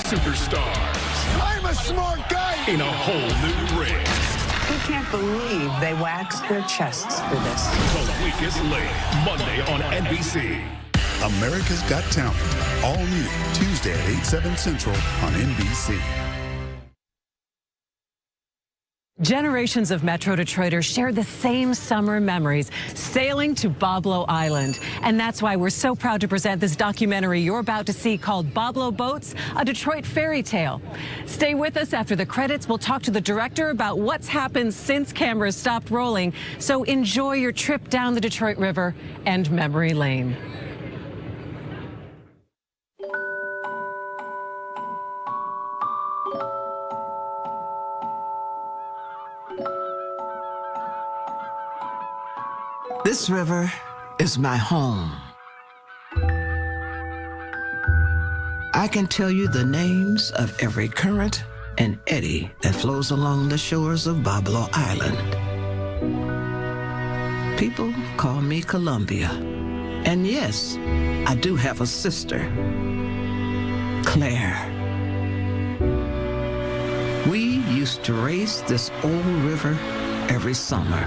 superstars. I'm a smart guy. In a whole new ring. I can't believe they waxed their chests for this. The Weakest Link, Monday on NBC. America's Got Talent. All new Tuesday at 8/7 Central on NBC. Generations of Metro Detroiters share the same summer memories, sailing to Boblo Island. And that's why we're so proud to present this documentary you're about to see called Boblo Boats, a Detroit fairy tale. Stay with us after the credits. We'll talk to the director about what's happened since cameras stopped rolling. So enjoy your trip down the Detroit River and memory lane. This river is my home. I can tell you the names of every current and eddy that flows along the shores of Boblo Island. People call me Columbia. And yes, I do have a sister, Claire. We used to race this old river every summer.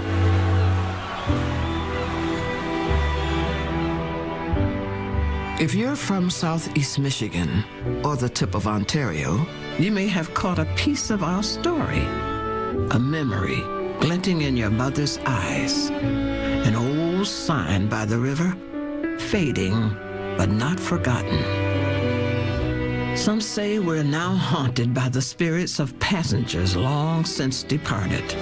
If you're from Southeast Michigan or the tip of Ontario, you may have caught a piece of our story, a memory glinting in your mother's eyes, an old sign by the river, fading but not forgotten. Some say we're now haunted by the spirits of passengers long since departed.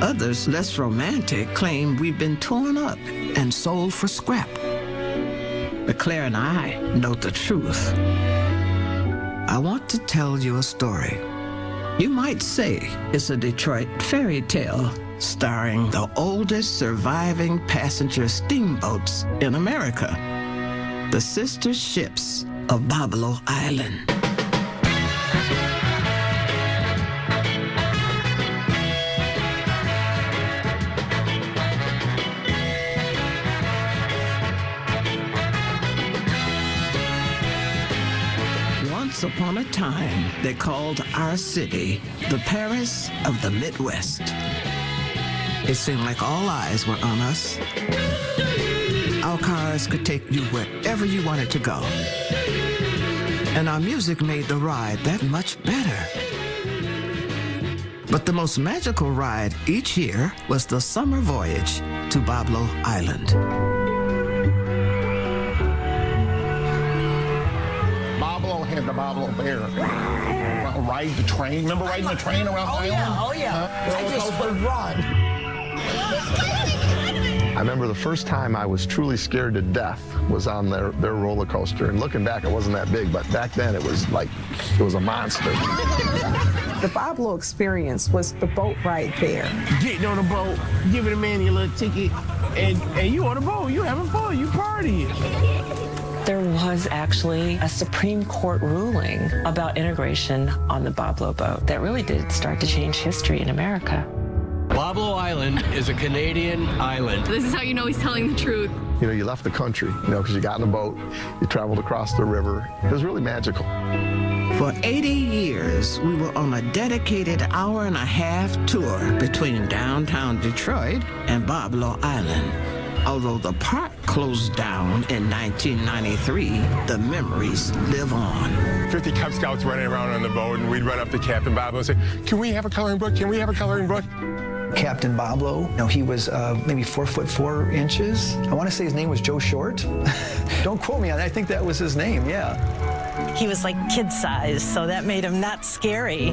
Others, less romantic, claim we've been torn up and sold for scrap. But Claire and I know the truth. I want to tell you a story. You might say it's a Detroit fairy tale starring the oldest surviving passenger steamboats in America, the sister ships of Boblo Island. Once upon a time, they called our city the Paris of the Midwest. It seemed like all eyes were on us. Our cars could take you wherever you wanted to go. And our music made the ride that much better. But the most magical ride each year was the summer voyage to Boblo Island. The Boblo Bear. Ride the train. Remember riding the train around Island? Oh, yeah. I just would run. I remember the first time I was truly scared to death was on their roller coaster. And looking back, it wasn't that big, but back then it was like, it was a monster. The Boblo experience was the boat ride there. Getting on a boat, giving a man your little ticket, and you on a boat, you having fun, you partying. There was actually a Supreme Court ruling about integration on the Boblo boat that really did start to change history in America. Boblo Island is a Canadian island. This is how you know he's telling the truth. You know, you left the country, because you got in a boat, you traveled across the river. It was really magical. For 80 years, we were on a dedicated hour-and-a-half tour between downtown Detroit and Boblo Island. Although the park closed down in 1993, the memories live on. 50 Cub Scouts running around on the boat, and we'd run up to Captain Boblo and say, "Can we have a coloring book? Can we have a coloring book?" Captain Boblo, he was maybe 4'4". I want to say his name was Joe Short. Don't quote me on that. I think that was his name, yeah. He was like kid size, so that made him not scary.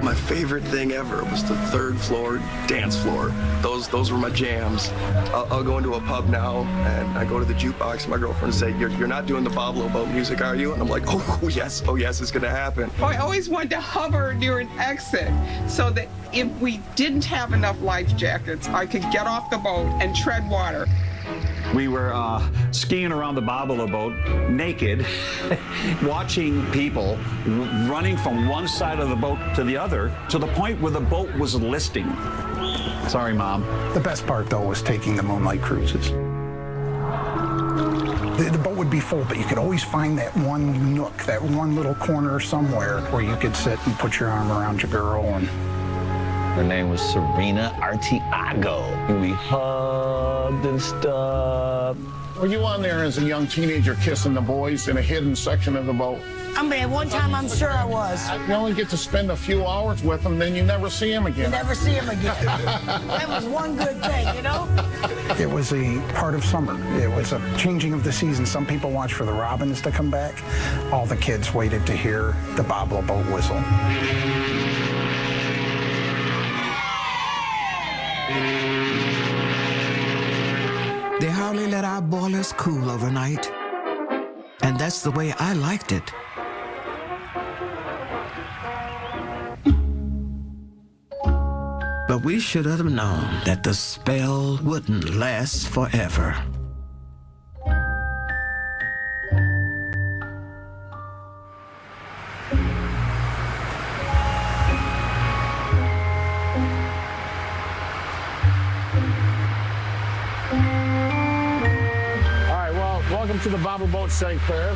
My favorite thing ever was the third floor dance floor. Those were my jams. I'll go into a pub now, and I go to the jukebox, and my girlfriend say, you're not doing the Boblo boat music, are you? And I'm like, oh yes, it's gonna happen. I always wanted to hover near an exit so that if we didn't have enough life jackets, I could get off the boat and tread water. We were skiing around the Boblo boat naked, watching people running from one side of the boat to the other to the point where the boat was listing. Sorry, Mom. The best part, though, was taking the moonlight cruises. The boat would be full, but you could always find that one nook, that one little corner somewhere where you could sit and put your arm around your girl. And her name was Serena Artiago. We hugged and stuff. Were you on there as a young teenager kissing the boys in a hidden section of the boat? I mean, one time I'm sure I was. You only get to spend a few hours with them, then you never see them again. You never see them again. That was one good thing, you know? it was a part of summer. It was a changing of the season. Some people watched for the robins to come back. All the kids waited to hear the Boblo boat whistle. They hardly let our boilers cool overnight. And that's the way I liked it. But we should have known that the spell wouldn't last forever. Welcome to the Boblo Boat St. Clair.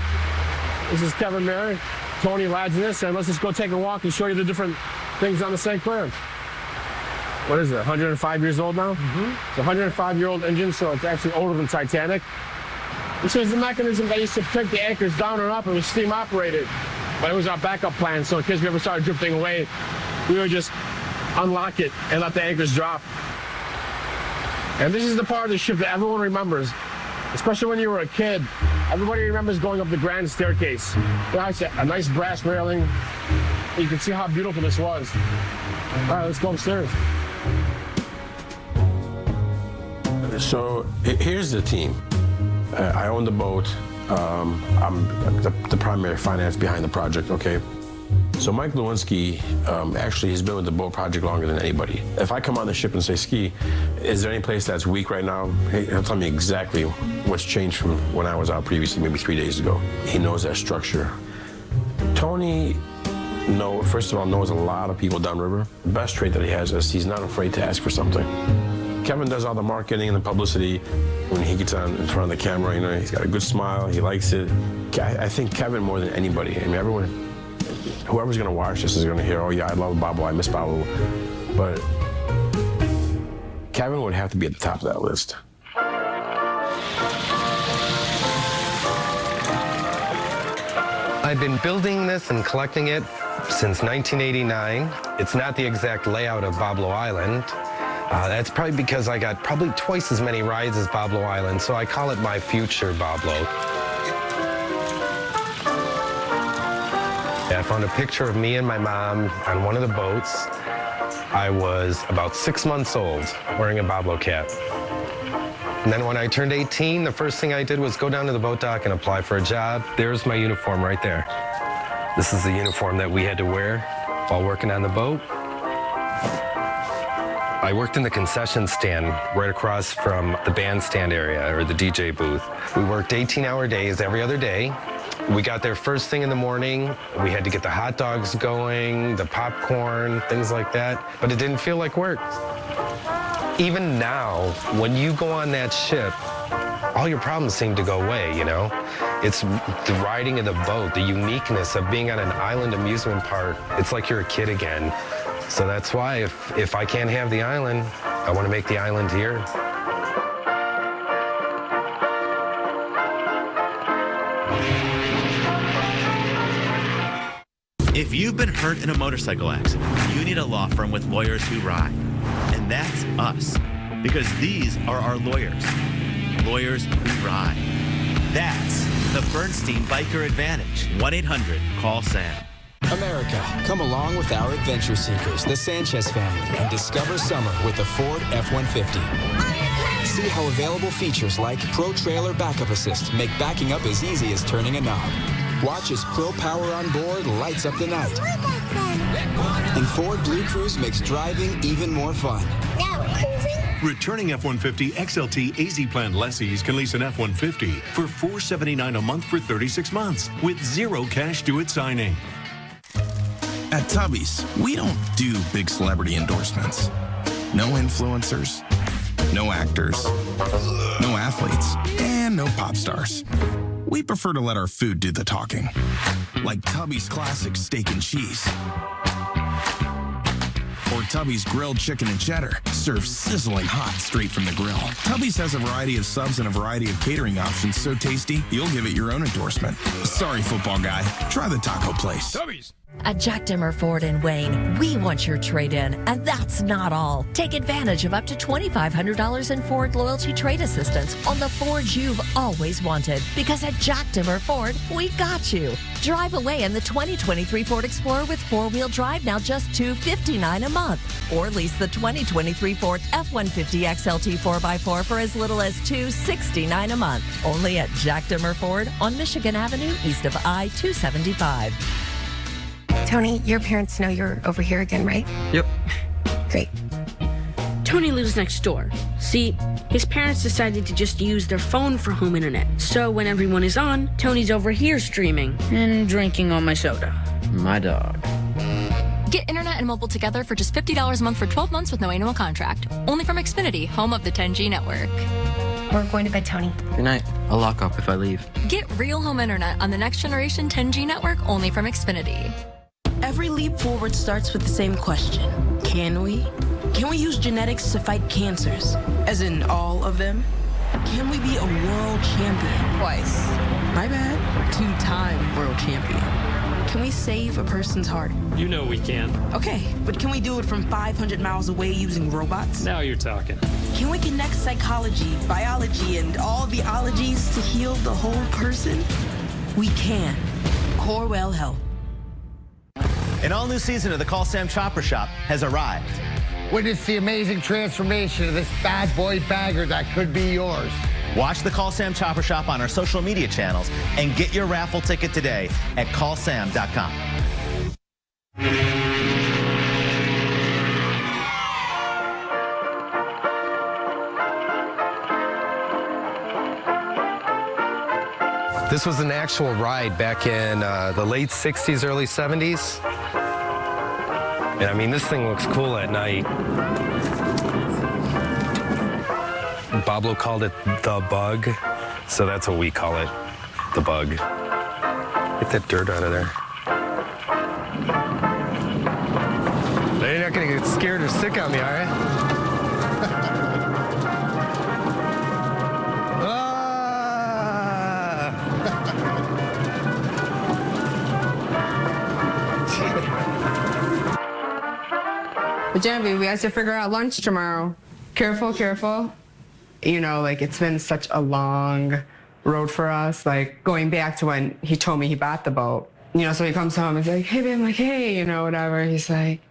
This is Kevin Mary, Tony Ladgenis, and let's just go take a walk and show you the different things on the St. Clair. What is it, 105 years old now? It's a 105-year-old engine, so it's actually older than Titanic. This is the mechanism that used to take the anchors down and up. It was steam operated, but it was our backup plan, so in case we ever started drifting away, we would just unlock it and let the anchors drop. And this is the part of the ship that everyone remembers. Especially when you were a kid, everybody remembers going up the grand staircase. It's a nice brass railing. You can see how beautiful this was. All right, let's go upstairs. So here's the team. I own the boat. I'm the primary finance behind the project, okay? So Mike Lewinsky actually has been with the boat project longer than anybody. If I come on the ship and say, Ski, is there any place that's weak right now? He'll tell me exactly what's changed from when I was out previously, maybe 3 days ago. He knows that structure. Tony, first of all, knows a lot of people downriver. The best trait that he has is he's not afraid to ask for something. Kevin does all the marketing and the publicity. When he gets on in front of the camera, you know, he's got a good smile, he likes it. I think Kevin more than anybody. I mean, whoever's gonna watch this is gonna hear, oh yeah, I love Boblo, I miss Boblo. But Kevin would have to be at the top of that list. I've been building this and collecting it since 1989. It's not the exact layout of Boblo Island. That's probably because I got probably twice as many rides as Boblo Island, so I call it my future Boblo. I found a picture of me and my mom on one of the boats. I was about 6 months old, wearing a Boblo cap. And then when I turned 18, the first thing I did was go down to the boat dock and apply for a job. There's my uniform right there. This is the uniform that we had to wear while working on the boat. I worked in the concession stand right across from the bandstand area, or the DJ booth. We worked 18-hour days every other day. We got there first thing in the morning. We had to get the hot dogs going, the popcorn, things like that. But it didn't feel like work. Even now, when you go on that ship, all your problems seem to go away, you know? It's the riding of the boat, the uniqueness of being on an island amusement park. It's like you're a kid again. So that's why if I can't have the island, I want to make the island here. If you've been hurt in a motorcycle accident, you need a law firm with lawyers who ride. And that's us, because these are our lawyers. Lawyers who ride. That's the Bernstein Biker Advantage. 1-800-CALL-SAM. America, come along with our adventure seekers, the Sanchez family, and discover summer with the Ford F-150. See how available features like Pro Trailer Backup Assist make backing up as easy as turning a knob. Watch as Pro Power on board lights up the night. And Ford Blue Cruise makes driving even more fun. Now we're cruising. Returning F-150 XLT AZ Plan lessees can lease an F-150 for $479 a month for 36 months with zero cash due at signing. At Tubby's, we don't do big celebrity endorsements. No influencers, no actors, no athletes, and no pop stars. We prefer to let our food do the talking, like Tubby's Classic Steak and Cheese. Or Tubby's Grilled Chicken and Cheddar, served sizzling hot straight from the grill. Tubby's has a variety of subs and a variety of catering options so tasty, you'll give it your own endorsement. Sorry, football guy. Try the taco place. Tubby's. At Jack Dimmer Ford in Wayne, we want your trade-in, and that's not all. Take advantage of up to $2,500 in Ford loyalty trade assistance on the Fords you've always wanted. Because at Jack Dimmer Ford, we got you. Drive away in the 2023 Ford Explorer with four-wheel drive now just $259 a month. Or lease the 2023 Ford F-150 XLT 4x4 for as little as $269 a month. Only at Jack Dimmer Ford on Michigan Avenue east of I-275. Tony, your parents know you're over here again, right? Yep. Great. Tony lives next door. See, his parents decided to just use their phone for home internet. So when everyone is on, Tony's over here streaming and drinking all my soda. My dog. Get internet and mobile together for just $50 a month for 12 months with no annual contract. Only from Xfinity, home of the 10G network. We're going to bed, Tony. Good night. I'll lock up if I leave. Get real home internet on the next generation 10G network only from Xfinity. Every leap forward starts with the same question. Can we? Can we use genetics to fight cancers? As in all of them? Can we be a world champion? Twice. My bad. 2-time world champion. Can we save a person's heart? You know we can. Okay, but can we do it from 500 miles away using robots? Now you're talking. Can we connect psychology, biology, and all the ologies to heal the whole person? We can. Corewell Health. An all-new season of the Call Sam Chopper Shop has arrived. Witness the amazing transformation of this bad boy bagger that could be yours. Watch the Call Sam Chopper Shop on our social media channels and get your raffle ticket today at callsam.com. This was an actual ride back in the late 60s, early 70s. And I mean, this thing looks cool at night. Boblo called it the Bug, so that's what we call it, the Bug. Get that dirt out of there. You're not gonna get scared or sick on me, are you? But Genevieve, we have to figure out lunch tomorrow. Careful, careful. You know, like, it's been such a long road for us, like, going back to when he told me he bought the boat. You know, so he comes home and he's like, hey, babe, I'm like, hey, you know, whatever. He's like,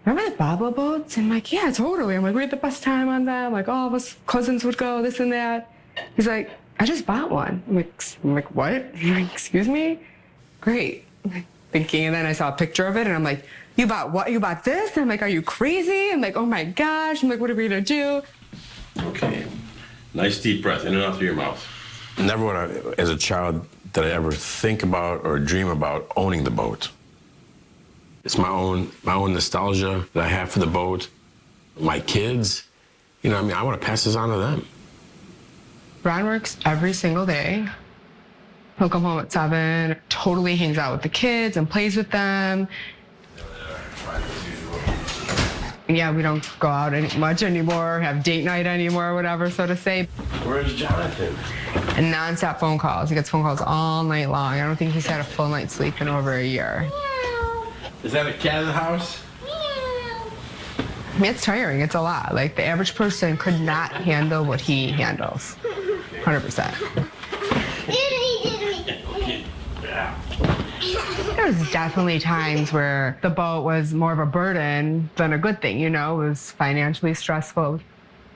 remember the Boblo boats? And I'm like, yeah, totally. I'm like, we had the best time on them. Like, all of us cousins would go, this and that. He's like, I just bought one. I'm like, what? I'm like, excuse me? Great. I'm like, thinking, and then I saw a picture of it, and I'm like, you bought what? You bought this? And I'm like, are you crazy? I'm like, oh my gosh. I'm like, what are we gonna do? Okay. Nice deep breath in and out through your mouth. Never would I, as a child, did I ever think about or dream about owning the boat. It's my own nostalgia that I have for the boat, my kids. You know, I mean, I want to pass this on to them. Ron works every single day. He'll come home at 7, totally hangs out with the kids and plays with them. Yeah, we don't go out much anymore, have date night anymore, whatever, so to say. Where's Jonathan? And nonstop phone calls. He gets phone calls all night long. I don't think he's had a full night's sleep in over a year. Is that a cat in the house? I mean, it's tiring. It's a lot. Like, the average person could not handle what he handles. 100%. There was definitely times where the boat was more of a burden than a good thing, you know? It was financially stressful.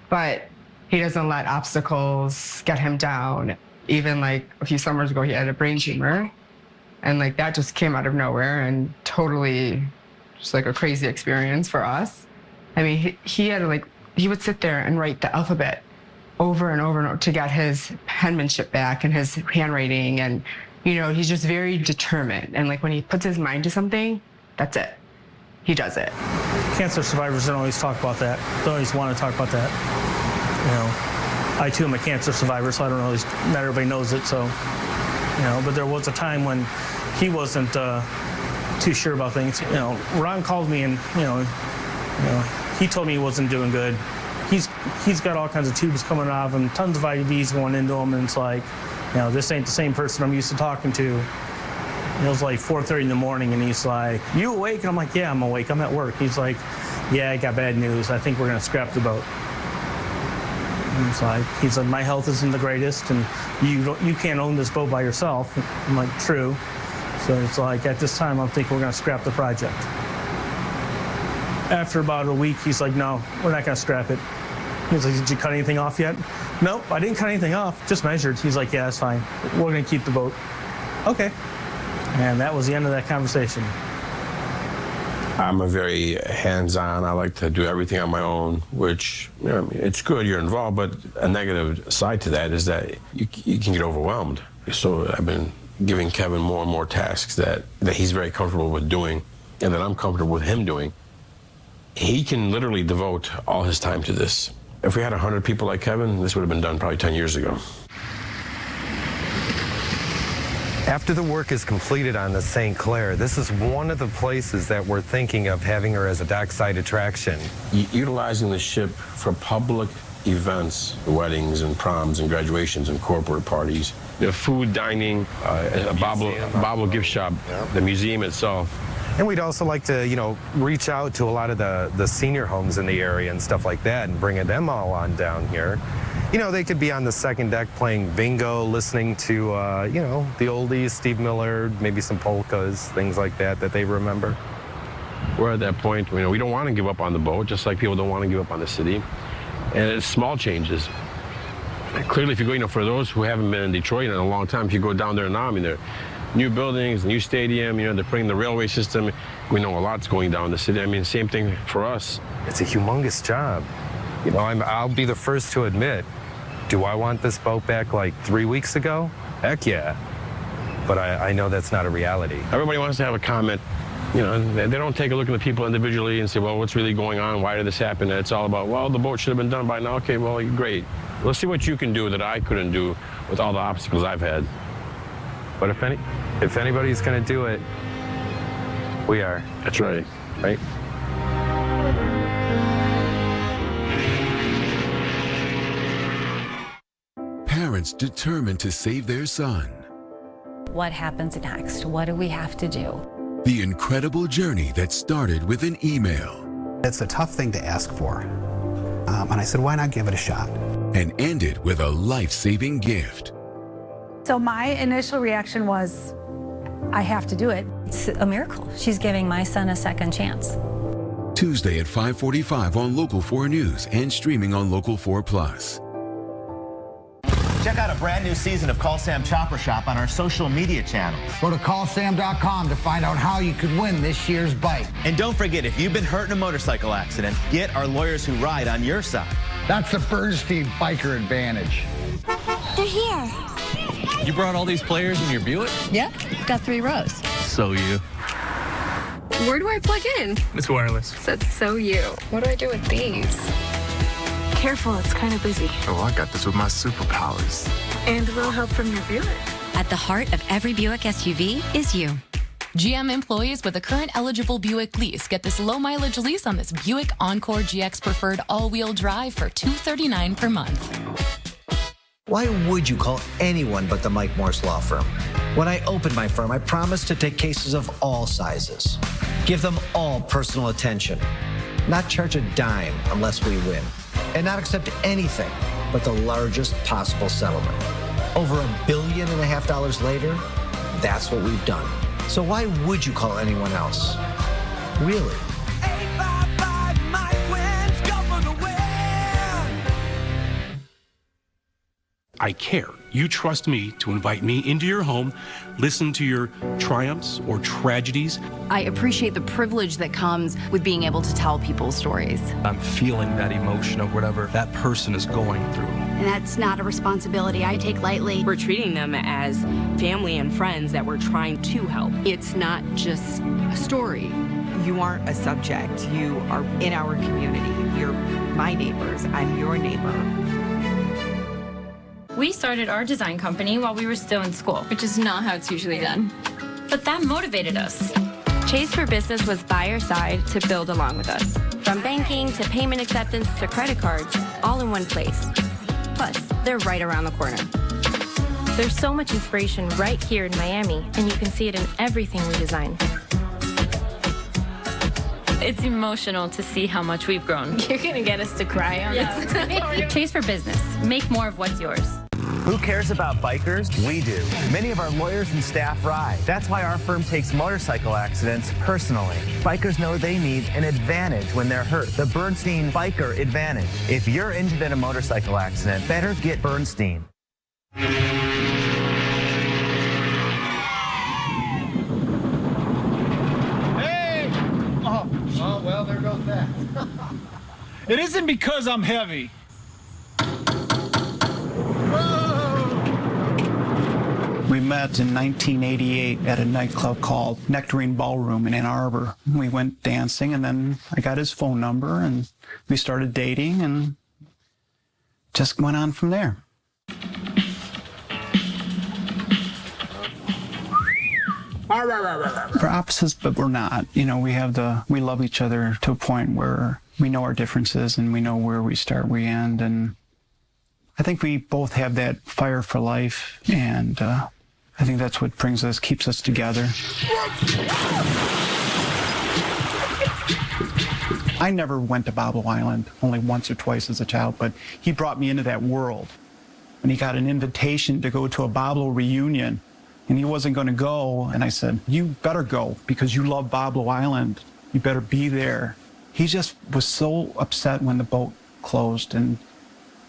But he doesn't let obstacles get him down. Even, like, a few summers ago, he had a brain tumor. And, like, that just came out of nowhere and totally just, like, a crazy experience for us. I mean, he had to, like, he would sit there and write the alphabet over and over and over to get his penmanship back and his handwriting. And, you know, he's just very determined. And, like, when he puts his mind to something, that's it. He does it. Cancer survivors don't always talk about that. Don't always want to talk about that. I too am a cancer survivor, so I don't know, not everybody knows it, so, but there was a time when he wasn't too sure about things. Ron called me and, he told me he wasn't doing good. He's got all kinds of tubes coming off him, tons of IVs going into him, and it's like, this ain't the same person I'm used to talking to. It was like 4:30 in the morning, and he's like, "You awake?" And I'm like, "Yeah, I'm awake. I'm at work." He's like, "Yeah, I got bad news. I think we're gonna scrap the boat." And it's like, he said, "My health isn't the greatest, and you can't own this boat by yourself." I'm like, "True." So it's like, at this time, I'm thinking we're gonna scrap the project. After about a week, he's like, "No, we're not gonna scrap it." He's like, "Did you cut anything off yet?" "Nope, I didn't cut anything off, just measured." He's like, "Yeah, that's fine. We're gonna keep the boat." Okay. And that was the end of that conversation. I'm a very hands-on. I like to do everything on my own, which, it's good, you're involved, but a negative side to that is that you can get overwhelmed. So I've been giving Kevin more and more tasks that he's very comfortable with doing and that I'm comfortable with him doing. He can literally devote all his time to this. If we had 100 people like Kevin, this would have been done probably 10 years ago. After the work is completed on the St. Clair, this is one of the places that we're thinking of having her as a dockside attraction. Utilizing the ship for public events, weddings and proms and graduations and corporate parties, the food, dining, a Boblo gift shop, the museum itself. And we'd also like to, reach out to a lot of the senior homes in the area and stuff like that and bringing them all on down here. They could be on the second deck playing bingo, listening to, the oldies, Steve Miller, maybe some polkas, things like that they remember. We're at that point, we don't want to give up on the boat, just like people don't want to give up on the city. And it's small changes. Clearly, if you go, for those who haven't been in Detroit in a long time, if you go down there now, there are new buildings, new stadium, they're putting the railway system. We know a lot's going down the city. Same thing for us. It's a humongous job. I'll be the first to admit, do I want this boat back like 3 weeks ago? Heck yeah. But I know that's not a reality. Everybody wants to have a comment. They don't take a look at the people individually and say, well, what's really going on? Why did this happen? And it's all about, well, the boat should have been done by now. Okay, well, great. Let's see what you can do that I couldn't do with all the obstacles I've had. But if anybody's going to do it, we are. That's right. Right? Parents determined to save their son. What happens next? What do we have to do? The incredible journey that started with an email. It's a tough thing to ask for. And I said, why not give it a shot? And ended with a life-saving gift. So my initial reaction was, I have to do it. It's a miracle. She's giving my son a second chance. Tuesday at 5:45 on Local 4 News and streaming on Local 4 Plus. Check out a brand new season of Call Sam Chopper Shop on our social media channels. Go to callsam.com to find out how you could win this year's bike. And don't forget, if you've been hurt in a motorcycle accident, get our Lawyers Who Ride on your side. That's the Bernstein Biker Advantage. They're here. You brought all these players in your Buick? Yeah, it's got 3 rows. So you. Where do I plug in? It's wireless. That's so you. What do I do with these? Careful, it's kind of busy. Oh, I got this with my superpowers. And a little help from your Buick. At the heart of every Buick SUV is you. GM employees with a current eligible Buick lease get this low mileage lease on this Buick Encore GX Preferred all-wheel drive for $239 per month. Why would you call anyone but the Mike Morse Law Firm? When I opened my firm, I promised to take cases of all sizes, give them all personal attention, not charge a dime unless we win, and not accept anything but the largest possible settlement. Over $1.5 billion later, that's what we've done. So why would you call anyone else? Really? I care. You trust me to invite me into your home, listen to your triumphs or tragedies. I appreciate the privilege that comes with being able to tell people stories. I'm feeling that emotion of whatever that person is going through. And that's not a responsibility I take lightly. We're treating them as family and friends that we're trying to help. It's not just a story. You aren't a subject. You are in our community. You're my neighbors. I'm your neighbor. We started our design company while we were still in school. Which is not how it's usually done. But that motivated us. Chase for Business was by our side to build along with us. From banking to payment acceptance to credit cards, all in one place. Plus, they're right around the corner. There's so much inspiration right here in Miami, and you can see it in everything we design. It's emotional to see how much we've grown. You're gonna get us to cry on this. Chase for Business. Make more of what's yours. Who cares about bikers? We do. Many of our lawyers and staff ride. That's why our firm takes motorcycle accidents personally. Bikers know they need an advantage when they're hurt. The Bernstein Biker Advantage. If you're injured in a motorcycle accident, better get Bernstein. Oh, well, there goes that. It isn't because I'm heavy. We met in 1988 at a nightclub called Nectarine Ballroom in Ann Arbor. We went dancing, and then I got his phone number, and we started dating, and just went on from there. We're opposites, but we're not. You know, we love each other to a point where we know our differences and we know where we start, we end. And I think we both have that fire for life. And I think that's what keeps us together. I never went to Boblo Island, only once or twice as a child, but he brought me into that world. And he got an invitation to go to a Boblo reunion. And he wasn't going to go, and I said, you better go, because you love Boblo Island. You better be there. He just was so upset when the boat closed and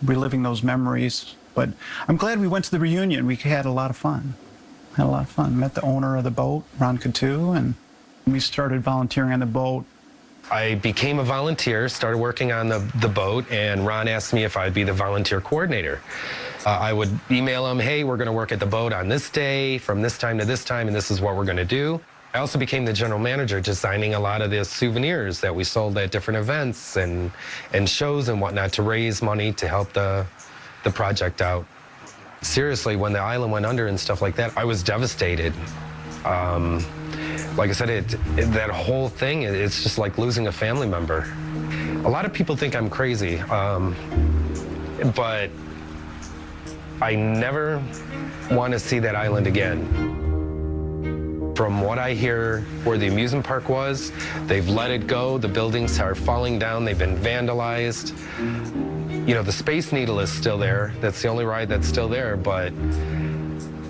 reliving those memories. But I'm glad we went to the reunion. We had a lot of fun. Met the owner of the boat, Ron Coutu, and we started volunteering on the boat. I became a volunteer, started working on the boat, and Ron asked me if I'd be the volunteer coordinator. I would email him, hey, we're going to work at the boat on this day, from this time to this time, and this is what we're going to do. I also became the general manager, designing a lot of the souvenirs that we sold at different events and shows and whatnot to raise money to help the project out. Seriously, when the island went under and stuff like that, I was devastated. Like I said, that whole thing, it's just like losing a family member. A lot of people think I'm crazy, but I never want to see that island again. From what I hear, where the amusement park was, they've let it go. The buildings are falling down. They've been vandalized. You know, the Space Needle is still there. That's the only ride that's still there, but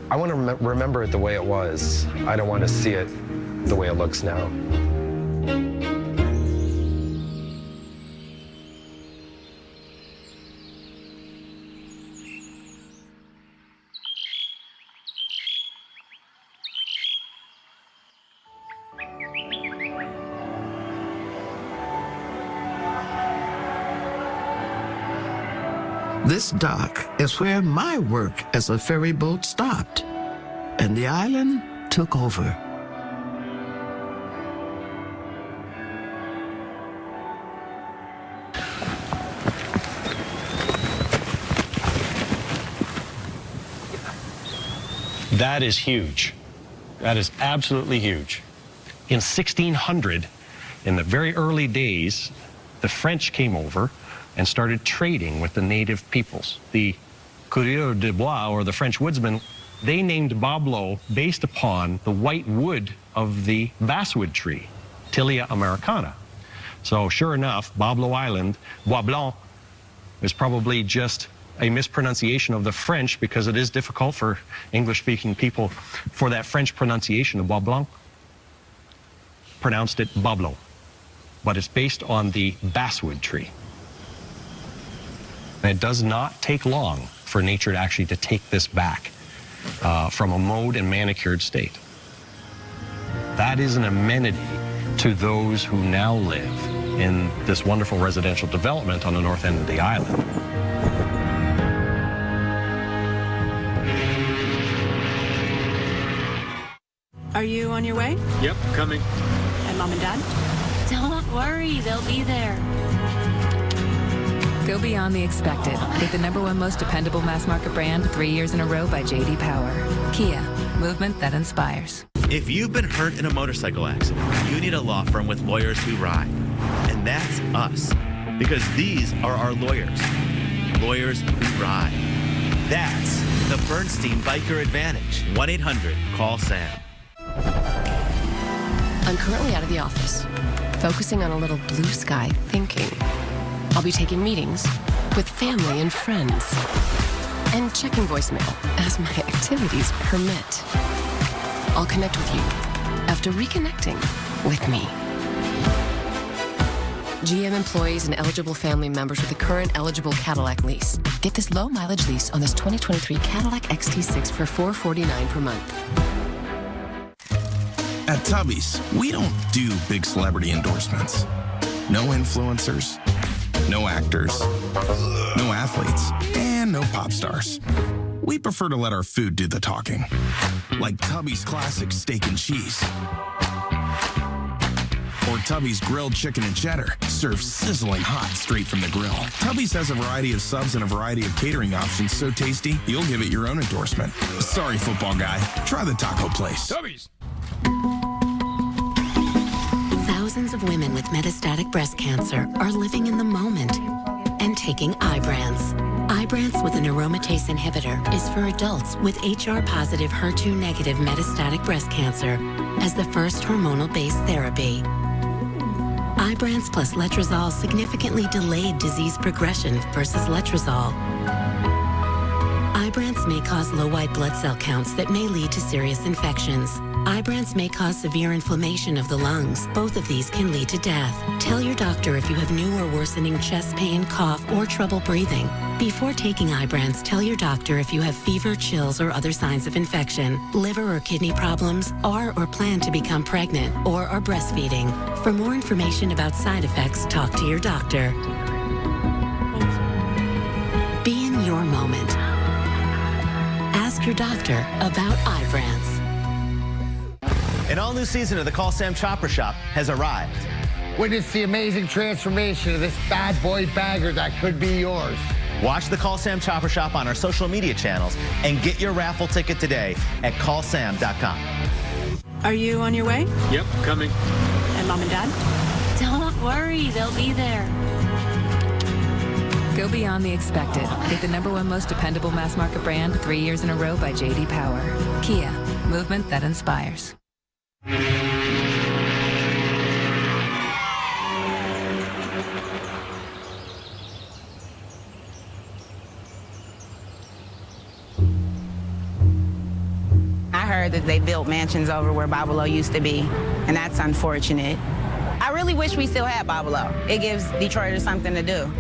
I want to remember it the way it was. I don't want to see it the way it looks now. This dock is where my work as a ferry boat stopped, and the island took over. That is huge. That is absolutely huge. In 1600, in the very early days, the French came over and started trading with the native peoples. The coureurs de bois, or the French woodsmen, they named Boblo based upon the white wood of the basswood tree, Tilia americana. So sure enough, Boblo Island, Bois Blanc, is probably just a mispronunciation of the French, because it is difficult for English-speaking people for that French pronunciation of Bois Blanc. Pronounced it Boblo, but it's based on the basswood tree. And it does not take long for nature to actually take this back from a mowed and manicured state. That is an amenity to those who now live in this wonderful residential development on the north end of the island. Are you on your way? Yep, coming. And Mom and Dad? Don't worry, they'll be there. Go beyond the expected with the #1 most dependable mass market brand 3 years in a row by J.D. Power. Kia, movement that inspires. If you've been hurt in a motorcycle accident, you need a law firm with lawyers who ride. And that's us. Because these are our lawyers. Lawyers who ride. That's the Bernstein Biker Advantage. 1-800-CALL-SAM. I'm currently out of the office, focusing on a little blue sky thinking. I'll be taking meetings with family and friends and checking voicemail as my activities permit. I'll connect with you after reconnecting with me. GM employees and eligible family members with a current eligible Cadillac lease. Get this low mileage lease on this 2023 Cadillac XT6 for $449 per month. At Tubby's, we don't do big celebrity endorsements. No influencers, no actors, no athletes, and no pop stars. We prefer to let our food do the talking. Like Tubby's classic steak and cheese. Or Tubby's grilled chicken and cheddar, served sizzling hot straight from the grill. Tubby's has a variety of subs and a variety of catering options so tasty, you'll give it your own endorsement. Sorry, football guy. Try the taco place. Tubby's. Thousands of women with metastatic breast cancer are living in the moment and taking Ibrance. Ibrance with an aromatase inhibitor is for adults with HR-positive, HER2-negative metastatic breast cancer as the first hormonal-based therapy. Ibrance plus letrozole significantly delayed disease progression versus letrozole. Ibrance may cause low white blood cell counts that may lead to serious infections. Ibrance may cause severe inflammation of the lungs. Both of these can lead to death. Tell your doctor if you have new or worsening chest pain, cough, or trouble breathing. Before taking Ibrance, tell your doctor if you have fever, chills, or other signs of infection, liver or kidney problems, or plan to become pregnant, or are breastfeeding. For more information about side effects, talk to your doctor. Be in your moment. Ask your doctor about Ibrance. An all-new season of the Call Sam Chopper Shop has arrived. Witness the amazing transformation of this bad boy bagger that could be yours. Watch the Call Sam Chopper Shop on our social media channels and get your raffle ticket today at callsam.com. Are you on your way? Yep, coming. And Mom and Dad? Don't worry, they'll be there. Go beyond the expected with the #1 most dependable mass market brand 3 years in a row by J.D. Power. Kia, movement that inspires. I heard that they built mansions over where Boblo used to be, and that's unfortunate. I really wish we still had Boblo. It gives Detroiters something to do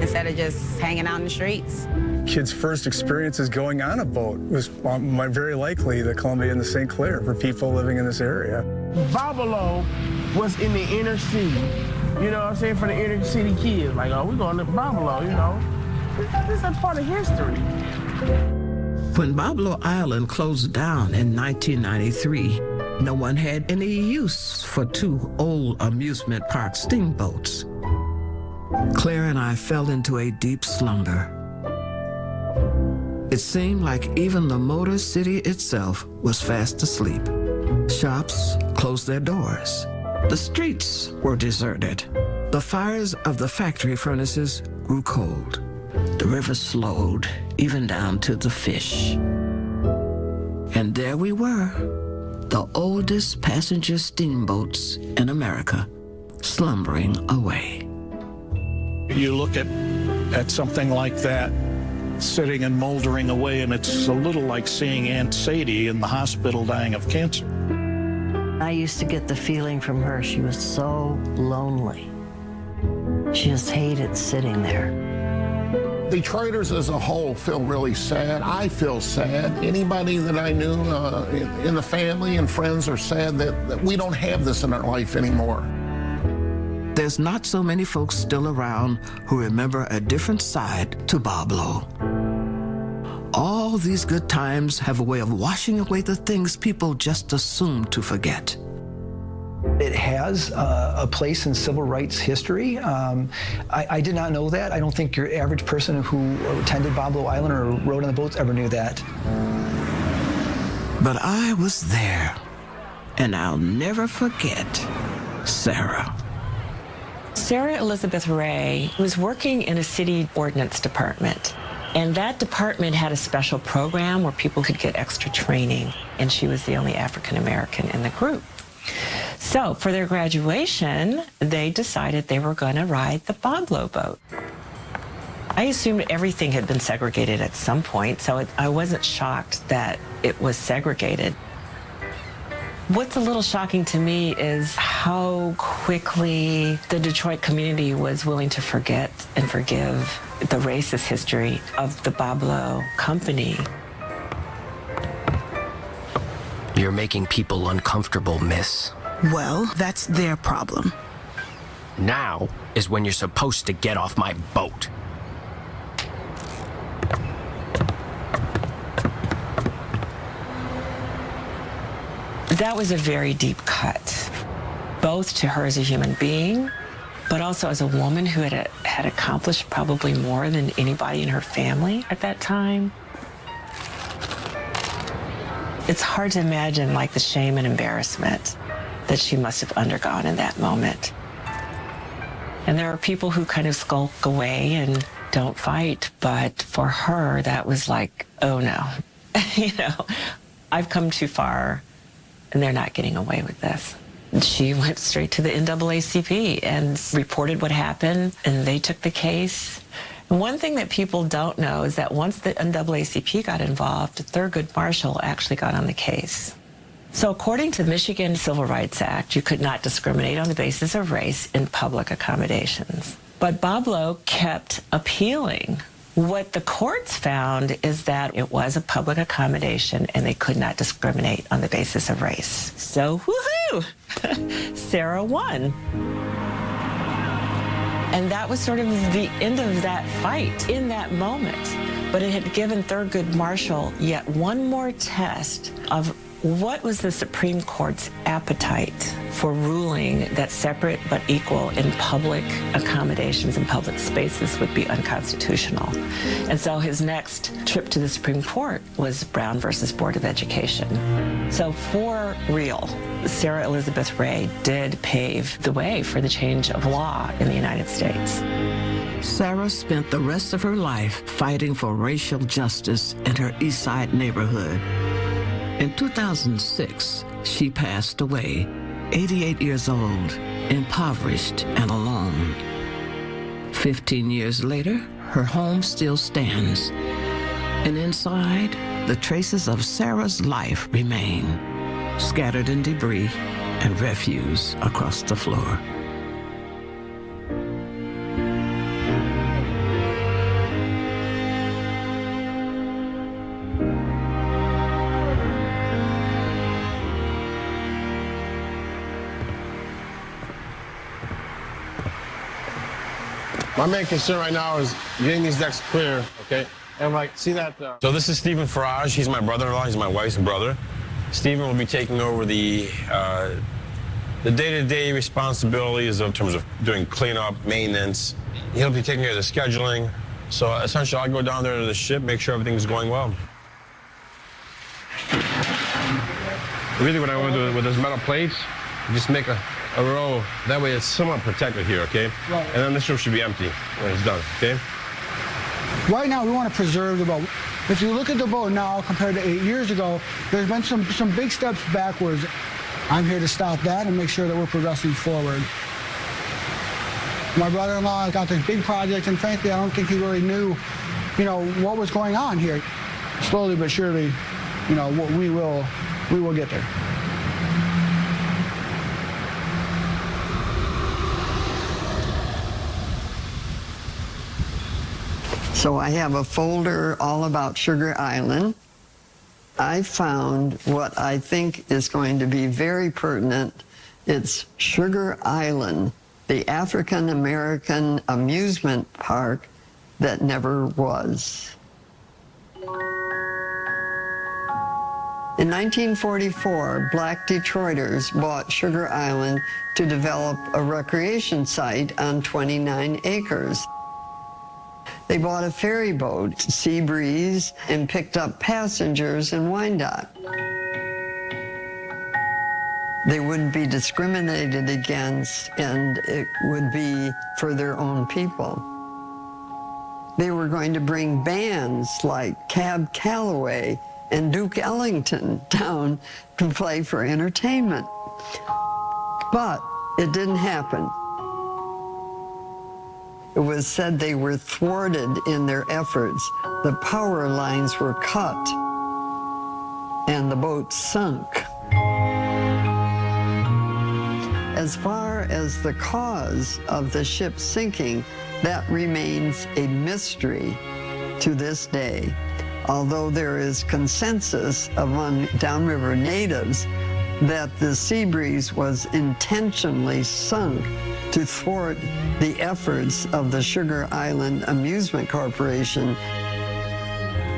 instead of just hanging out in the streets. Kids' first experiences going on a boat was very likely the Columbia and the St. Clair for people living in this area. Boblo was in the inner city, you know what I'm saying, for the inner city kids. Like, oh, we're going to Boblo, you know. This is a part of history. When Boblo Island closed down in 1993, no one had any use for 2 old amusement park steamboats. Claire and I fell into a deep slumber. It seemed like even the Motor City itself was fast asleep. Shops closed their doors. The streets were deserted. The fires of the factory furnaces grew cold. The river slowed, even down to the fish. And there we were, the oldest passenger steamboats in America, slumbering away. You look at something like that sitting and moldering away, and it's a little like seeing Aunt Sadie in the hospital dying of cancer. I used to get the feeling from her she was so lonely. She just hated sitting there. Detroiters as a whole feel really sad. I feel sad. Anybody that I knew in the family and friends are sad that we don't have this in our life anymore. There's not so many folks still around who remember a different side to Boblo. All these good times have a way of washing away the things people just assume to forget. It has a place in civil rights history. I did not know that. I don't think your average person who attended Boblo Island or rode on the boats ever knew that. But I was there, and I'll never forget Sarah. Sarah Elizabeth Ray was working in a city ordinance department. And that department had a special program where people could get extra training. And she was the only African American in the group. So for their graduation, they decided they were going to ride the Boblo boat. I assumed everything had been segregated at some point, so I wasn't shocked that it was segregated. What's a little shocking to me is how quickly the Detroit community was willing to forget and forgive the racist history of the Boblo company. You're making people uncomfortable, miss. Well, that's their problem. Now is when you're supposed to get off my boat. That was a very deep cut, both to her as a human being, but also as a woman who had accomplished probably more than anybody in her family at that time. It's hard to imagine, like, the shame and embarrassment that she must have undergone in that moment. And there are people who kind of skulk away and don't fight, but for her, that was like, oh no, you know, I've come too far, and they're not getting away with this. She went straight to the NAACP and reported what happened, and they took the case. And one thing that people don't know is that once the NAACP got involved, Thurgood Marshall actually got on the case. So according to the Michigan Civil Rights Act, you could not discriminate on the basis of race in public accommodations. But Boblo kept appealing. What the courts found is that it was a public accommodation and they could not discriminate on the basis of race. So, woohoo! Sarah won. And that was sort of the end of that fight in that moment. But it had given Thurgood Marshall yet one more test of what was the Supreme Court's appetite for ruling that separate but equal in public accommodations and public spaces would be unconstitutional. And so his next trip to the Supreme Court was Brown versus Board of Education. So for real, Sarah Elizabeth Ray did pave the way for the change of law in the United States. Sarah spent the rest of her life fighting for racial justice in her East Side neighborhood. In 2006, she passed away, 88 years old, impoverished and alone. 15 years later, her home still stands. And inside, the traces of Sarah's life remain, scattered in debris and refuse across the floor. My main concern right now is getting these decks clear, okay? And like, see that? So this is Stephen Farage. He's my brother-in-law. He's my wife's brother. Stephen will be taking over the day-to-day responsibilities in terms of doing cleanup, maintenance. He'll be taking care of the scheduling. So essentially, I'll go down there to the ship, make sure everything's going well. Really, what I want to do with those metal plates, just make a row. That way, it's somewhat protected here, okay? Right. And then this room should be empty when it's done, okay? Right now, we want to preserve the boat. If you look at the boat now compared to 8 years ago, there's been some big steps backwards. I'm here to stop that and make sure that we're progressing forward. My brother-in-law got this big project, and frankly, I don't think he really knew, you know, what was going on here. Slowly but surely, you know, we will get there. So I have a folder all about Sugar Island. I found what I think is going to be very pertinent. It's Sugar Island, the African American amusement park that never was. In 1944, black Detroiters bought Sugar Island to develop a recreation site on 29 acres. They bought a ferry boat, Sea Breeze, and picked up passengers in Wyandotte. They wouldn't be discriminated against, and it would be for their own people. They were going to bring bands like Cab Calloway and Duke Ellington down to play for entertainment. But it didn't happen. It was said they were thwarted in their efforts. The power lines were cut and the boat sunk. As far as the cause of the ship sinking, that remains a mystery to this day. Although there is consensus among downriver natives that the Sea Breeze was intentionally sunk to thwart the efforts of the Sugar Island Amusement Corporation,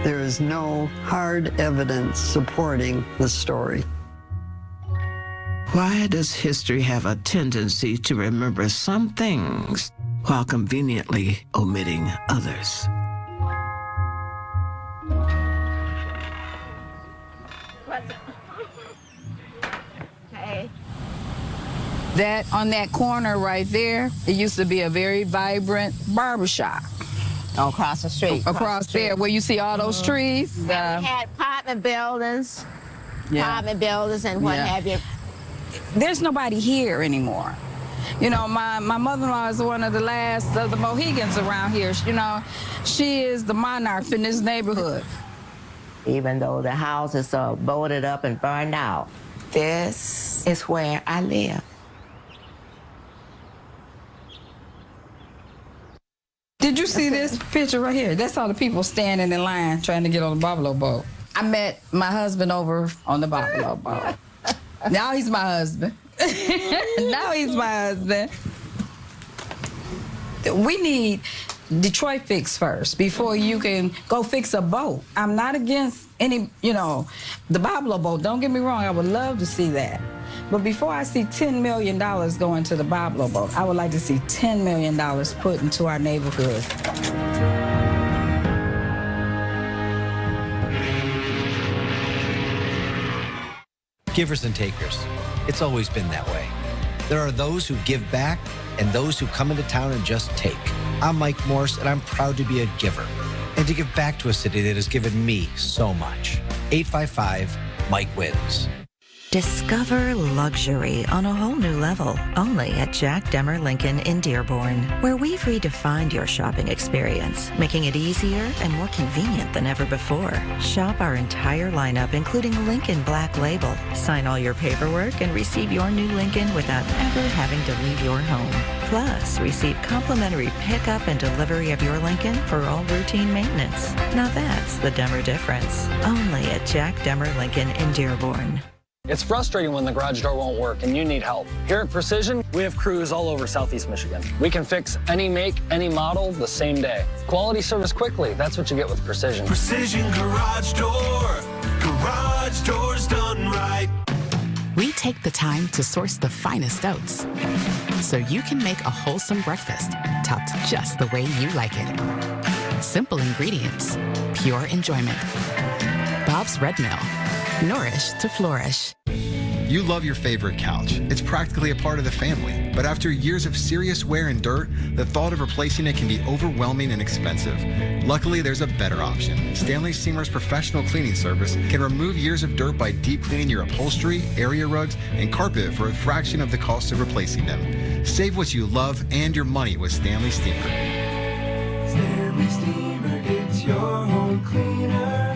there is no hard evidence supporting the story. Why does history have a tendency to remember some things while conveniently omitting others? Hey. That on that corner right there, it used to be a very vibrant barbershop. Oh, across the street. Across there, where you see all those trees. We had apartment buildings, and what have you. There's nobody here anymore. You know, my mother-in-law is one of the last of the Mohegans around here. You know, she is the monarch in this neighborhood. Even though the houses are boarded up and burned out, this is where I live. Did you see this picture right here? That's all the people standing in line trying to get on the Boblo boat. I met my husband over on the Boblo boat. Now he's my husband. Now he's my husband. We need Detroit fixed first before you can go fix a boat. I'm not against any, you know, the Boblo boat. Don't get me wrong. I would love to see that. But before I see $10 million go into the Boblo boat, I would like to see $10 million put into our neighborhood. Givers and takers. It's always been that way. There are those who give back and those who come into town and just take. I'm Mike Morse, and I'm proud to be a giver and to give back to a city that has given me so much. 855 Mike wins. Discover luxury on a whole new level, only at Jack Demmer Lincoln in Dearborn, where we've redefined your shopping experience, making it easier and more convenient than ever before. Shop our entire lineup, including Lincoln Black Label. Sign all your paperwork and receive your new Lincoln without ever having to leave your home. Plus, receive complimentary pickup and delivery of your Lincoln for all routine maintenance. Now that's the Demmer difference, only at Jack Demmer Lincoln in Dearborn. It's frustrating when the garage door won't work and you need help. Here at Precision, we have crews all over Southeast Michigan. We can fix any make, any model the same day. Quality service quickly, that's what you get with Precision. Precision Garage Door. Garage doors done right. We take the time to source the finest oats so you can make a wholesome breakfast topped just the way you like it. Simple ingredients, pure enjoyment. Bob's Red Mill. Nourish to flourish. You love your favorite couch. It's practically a part of the family. But after years of serious wear and dirt, the thought of replacing it can be overwhelming and expensive. Luckily, there's a better option. Stanley Steamer's professional cleaning service can remove years of dirt by deep cleaning your upholstery, area rugs, and carpet for a fraction of the cost of replacing them. Save what you love and your money with Stanley Steamer. Stanley Steamer gets your home cleaner.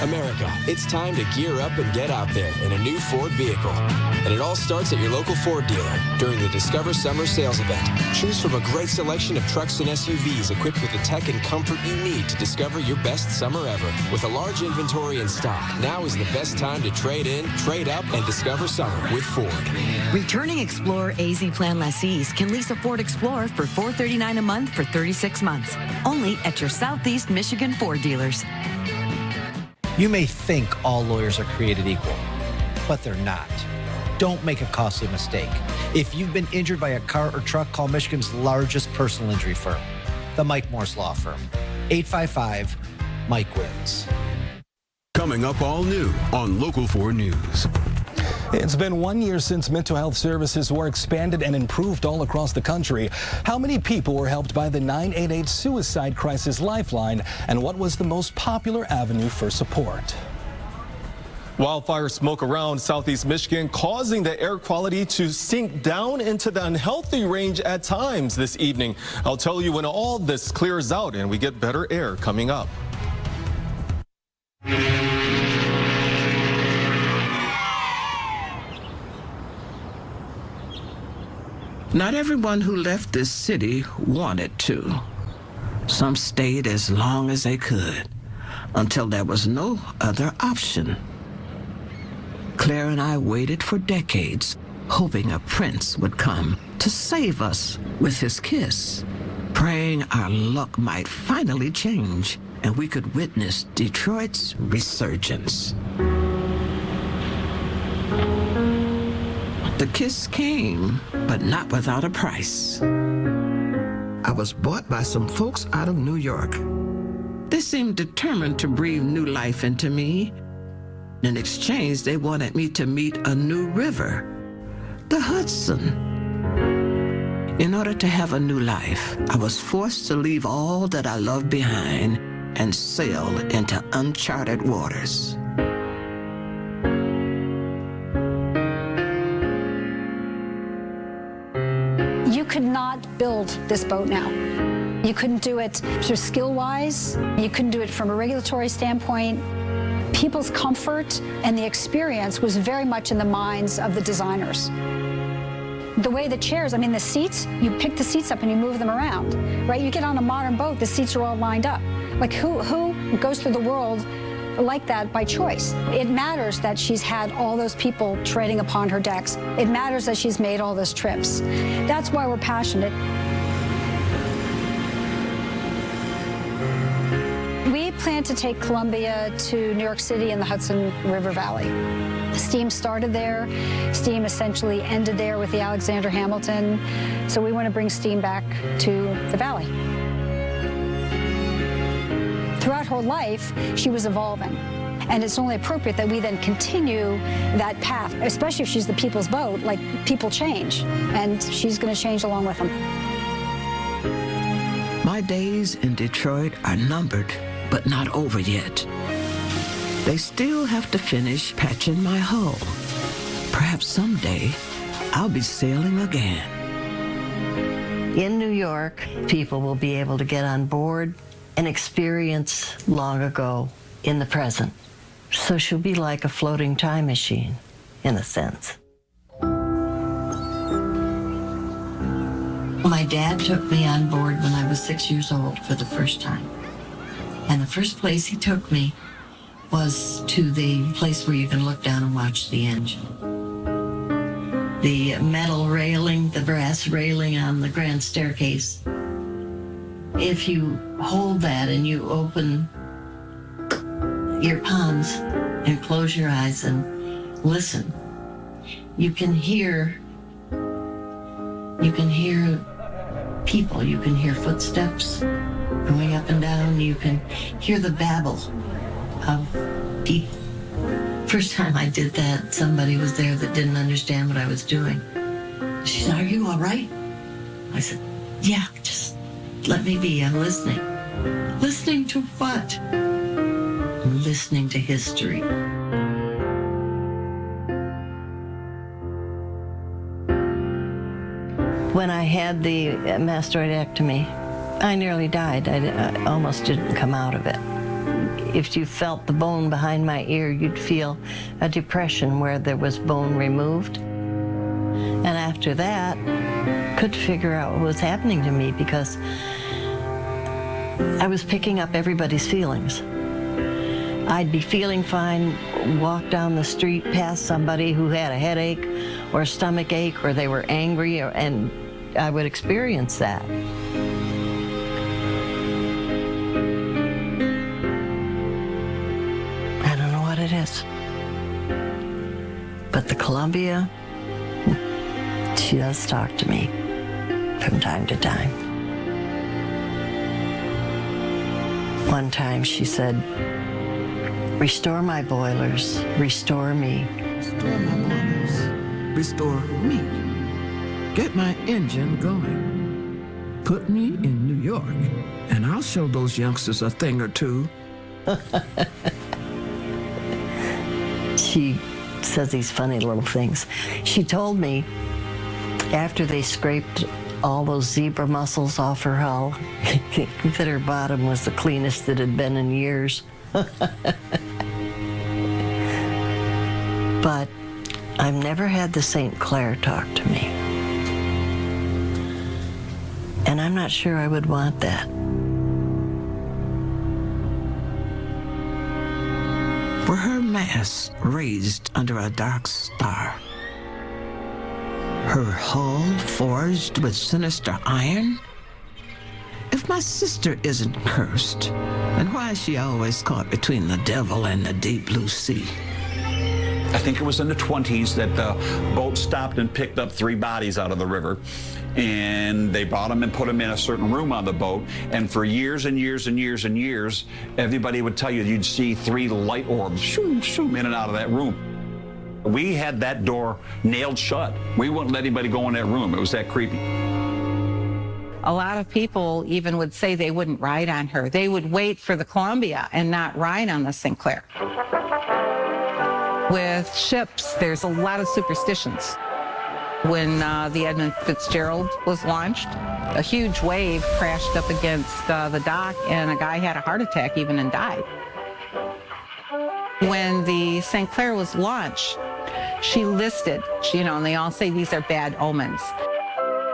America, it's time to gear up and get out there in a new Ford vehicle. And it all starts at your local Ford dealer during the Discover Summer Sales Event. Choose from a great selection of trucks and SUVs equipped with the tech and comfort you need to discover your best summer ever. With a large inventory in stock, now is the best time to trade in, trade up, and discover summer with Ford. Returning Explorer AZ Plan lessees can lease a Ford Explorer for $439 a month for 36 months. Only at your Southeast Michigan Ford dealers. You may think all lawyers are created equal, but they're not. Don't make a costly mistake. If you've been injured by a car or truck, call Michigan's largest personal injury firm, the Mike Morse Law Firm. 855 Mike Wins. Coming up all new on Local 4 News. It's been 1 year since mental health services were expanded and improved all across the country. How many people were helped by the 988 Suicide Crisis Lifeline, and what was the most popular avenue for support? Wildfire smoke around Southeast Michigan causing the air quality to sink down into the unhealthy range at times this evening. I'll tell you when all this clears out and we get better air coming up. Not everyone who left this city wanted to. Some stayed as long as they could, until there was no other option. Claire and I waited for decades, hoping a prince would come to save us with his kiss, praying our luck might finally change and we could witness Detroit's resurgence. The kiss came, but not without a price. I was bought by some folks out of New York. They seemed determined to breathe new life into me. In exchange, they wanted me to meet a new river, the Hudson. In order to have a new life, I was forced to leave all that I loved behind and sail into uncharted waters. You could not build this boat now. You couldn't do it sort of skill-wise. You couldn't do it from a regulatory standpoint. People's comfort and the experience was very much in the minds of the designers. The way the chairs, I mean, the seats, you pick the seats up and you move them around, right? You get on a modern boat, the seats are all lined up. Like who goes through the world like that by choice? It matters that she's had all those people treading upon her decks. It matters that she's made all those trips. That's why we're passionate. We plan to take Columbia to New York City and the Hudson River Valley. Steam started there. Steam essentially ended there with the Alexander Hamilton. So we want to bring steam back to the valley. Throughout her life, she was evolving. And it's only appropriate that we then continue that path, especially if she's the people's boat. Like, people change, and she's going to change along with them. My days in Detroit are numbered, but not over yet. They still have to finish patching my hull. Perhaps someday I'll be sailing again. In New York, people will be able to get on board and experience long ago in the present. So she'll be like a floating time machine, in a sense. My dad took me on board when I was 6 years old for the first time. And the first place he took me was to the place where you can look down and watch the engine. The metal railing, the brass railing on the grand staircase. If you hold that and you open your palms and close your eyes and listen, you can hear people, you can hear footsteps going up and down, you can hear the babble of people. First time I did that, somebody was there that didn't understand what I was doing. She said, "Are you all right?" I said, "Yeah, just let me be, I'm listening." Listening to what? I'm listening to history. When I had the mastoidectomy, I nearly died. I almost didn't come out of it. if you felt the bone behind my ear, you'd feel a depression where there was bone removed. And after that, couldn't figure out what was happening to me because I was picking up everybody's feelings. I'd be feeling fine, walk down the street past somebody who had a headache or a stomach ache or they were angry, and I would experience that. I don't know what it is. But the Columbia, she does talk to me from time to time. One time she said, "Restore my boilers, restore me." Restore my boilers, restore me. Get my engine going. Put me in New York, and I'll show those youngsters a thing or two. She says these funny little things. She told me after they scraped all those zebra mussels off her hull, that her bottom was the cleanest it had been in years. But I've never had the St. Clair talk to me. And I'm not sure I would want that. Were her masts raised under a dark star? Her hull forged with sinister iron? If my sister isn't cursed, then why is she always caught between the devil and the deep blue sea? I think it was in the 20s that the boat stopped and picked up 3 bodies out of the river. And they brought them and put them in a certain room on the boat. And for years and years and years and years, everybody would tell you you'd see 3 light orbs shoom, shoom, in and out of that room. We had that door nailed shut. We wouldn't let anybody go in that room. It was that creepy. A lot of people even would say they wouldn't ride on her. They would wait for the Columbia and not ride on the St. Clair. With ships, there's a lot of superstitions. When the Edmund Fitzgerald was launched, a huge wave crashed up against the dock, and a guy had a heart attack even and died. When the St. Clair was launched, she listed, and they all say these are bad omens.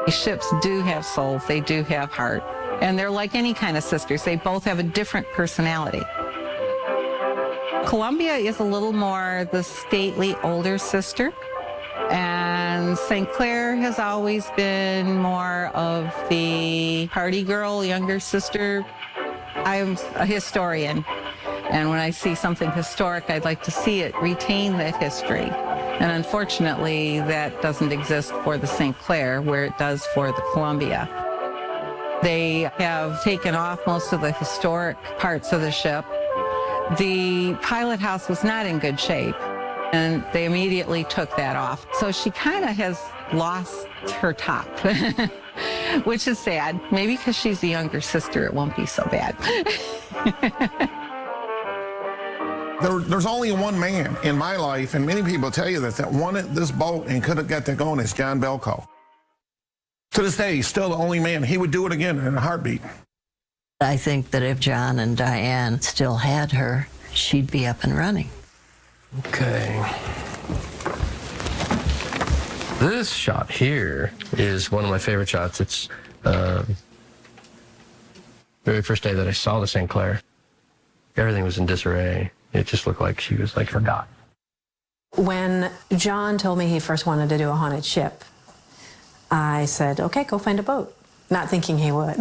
These ships do have souls, they do have heart, and they're like any kind of sisters. They both have a different personality. Columbia is a little more the stately older sister, and St. Clair has always been more of the party girl, younger sister. I'm a historian, and when I see something historic, I'd like to see it retain that history. And unfortunately, that doesn't exist for the St. Clair, where it does for the Columbia. They have taken off most of the historic parts of the ship. The pilot house was not in good shape, and they immediately took that off. So she kind of has lost her top, which is sad. Maybe because she's the younger sister, it won't be so bad. There's only one man in my life, and many people tell you that wanted this boat and couldn't get it going. It's John Belko. To this day, he's still the only man. He would do it again in a heartbeat. I think that if John and Diane still had her, she'd be up and running. Okay. This shot here is one of my favorite shots. It's very first day that I saw the St. Clair. Everything was in disarray. It just looked like she was forgotten. When John told me he first wanted to do a haunted ship, I said, okay, go find a boat. Not thinking he would.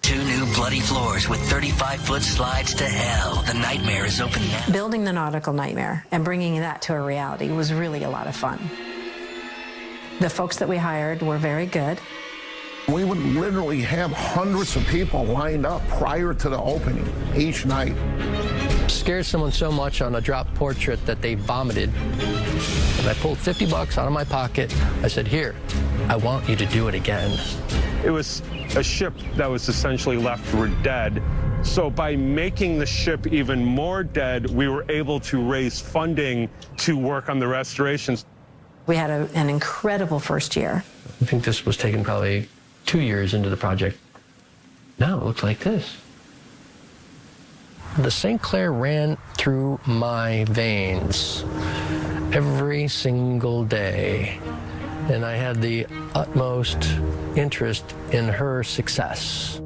2 new bloody floors with 35-foot slides to hell. The nightmare is open now. Building the nautical nightmare and bringing that to a reality was really a lot of fun. The folks that we hired were very good. We would literally have hundreds of people lined up prior to the opening each night. Scared someone so much on a drop portrait that they vomited. And I pulled $50 out of my pocket. I said, here, I want you to do it again. It was a ship that was essentially left for dead. So by making the ship even more dead, we were able to raise funding to work on the restorations. We had an incredible first year. I think this was taken probably 2 years into the project. Now it looks like this. The St. Clair ran through my veins every single day, and I had the utmost interest in her success.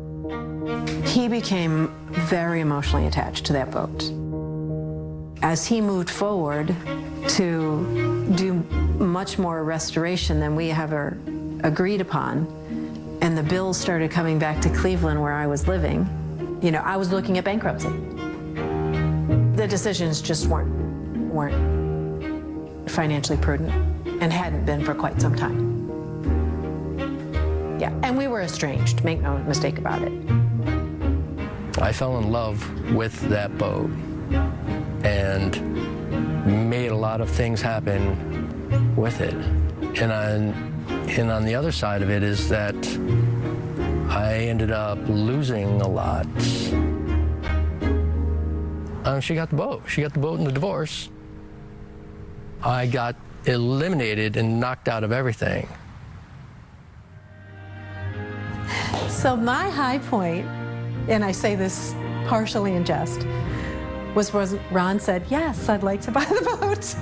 He became very emotionally attached to that boat. As he moved forward to do much more restoration than we ever agreed upon, and the bills started coming back to Cleveland where I was living, you know, I was looking at bankruptcy. The decisions just weren't financially prudent and hadn't been for quite some time. Yeah, and we were estranged, make no mistake about it. I fell in love with that boat and made a lot of things happen with it. And on the other side of it is that I ended up losing a lot. She got the boat. She got the boat in the divorce. I got eliminated and knocked out of everything. So my high point, and I say this partially in jest, was when Ron said, yes, I'd like to buy the boat.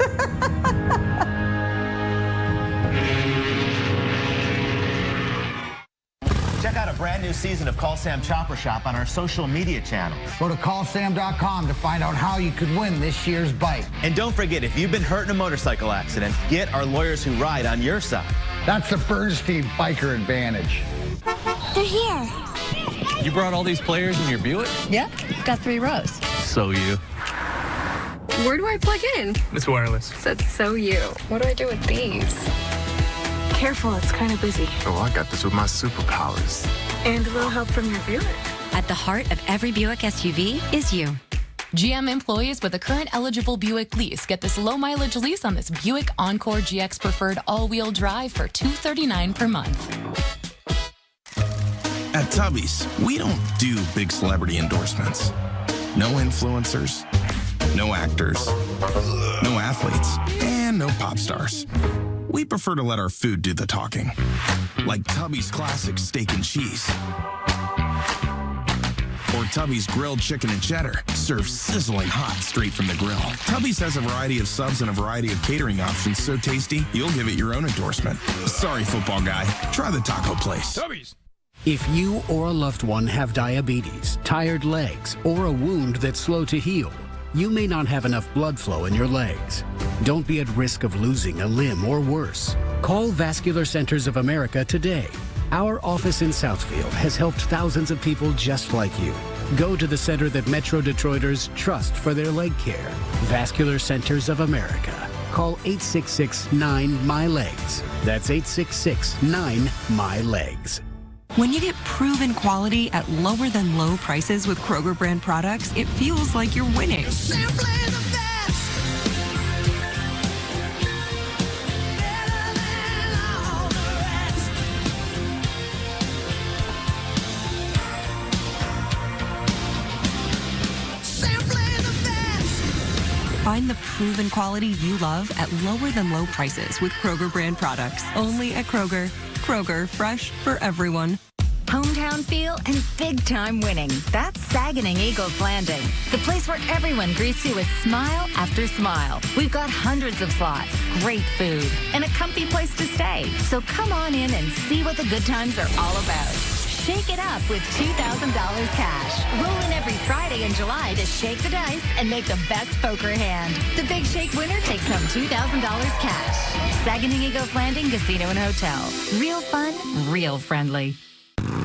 Check out a brand new season of Call Sam Chopper Shop on our social media channels. Go to callsam.com to find out how you could win this year's bike. And don't forget, if you've been hurt in a motorcycle accident, get our Lawyers Who Ride on your side. That's the Bernstein Biker Advantage. They're here. You brought all these players in your Buick? Yeah, it's got 3 rows. So you. Where do I plug in? It's wireless. That's so you. What do I do with these? Careful, it's kind of busy. Oh, I got this with my superpowers. And a little help from your Buick. At the heart of every Buick SUV is you. GM employees with a current eligible Buick lease get this low-mileage lease on this Buick Encore GX Preferred all-wheel drive for $239 per month. At Tubby's, we don't do big celebrity endorsements. No influencers, no actors, no athletes, and no pop stars. We prefer to let our food do the talking, like Tubby's Classic Steak and Cheese. Or Tubby's Grilled Chicken and Cheddar, served sizzling hot straight from the grill. Tubby's has a variety of subs and a variety of catering options so tasty, you'll give it your own endorsement. Sorry, football guy, try the taco place. Tubby's. If you or a loved one have diabetes, tired legs, or a wound that's slow to heal, you may not have enough blood flow in your legs. Don't be at risk of losing a limb or worse. Call Vascular Centers of America today. Our office in Southfield has helped thousands of people just like you. Go to the center that Metro Detroiters trust for their leg care. Vascular Centers of America. Call 866-9MY-LEGS. That's 866-9MY-LEGS. When you get proven quality at lower than low prices with Kroger brand products, it feels like you're winning. Find the proven quality you love at lower than low prices with Kroger brand products. Only at Kroger. Kroger, fresh for everyone. Hometown feel and big-time winning. That's Saguenay Eagles Landing, the place where everyone greets you with smile after smile. We've got hundreds of slots, great food, and a comfy place to stay. So come on in and see what the good times are all about. Shake it up with $2,000 cash. Roll in every Friday in July to shake the dice and make the best poker hand. The Big Shake winner takes home $2,000 cash. Saguenay Eagles Landing Casino and Hotel. Real fun, real friendly.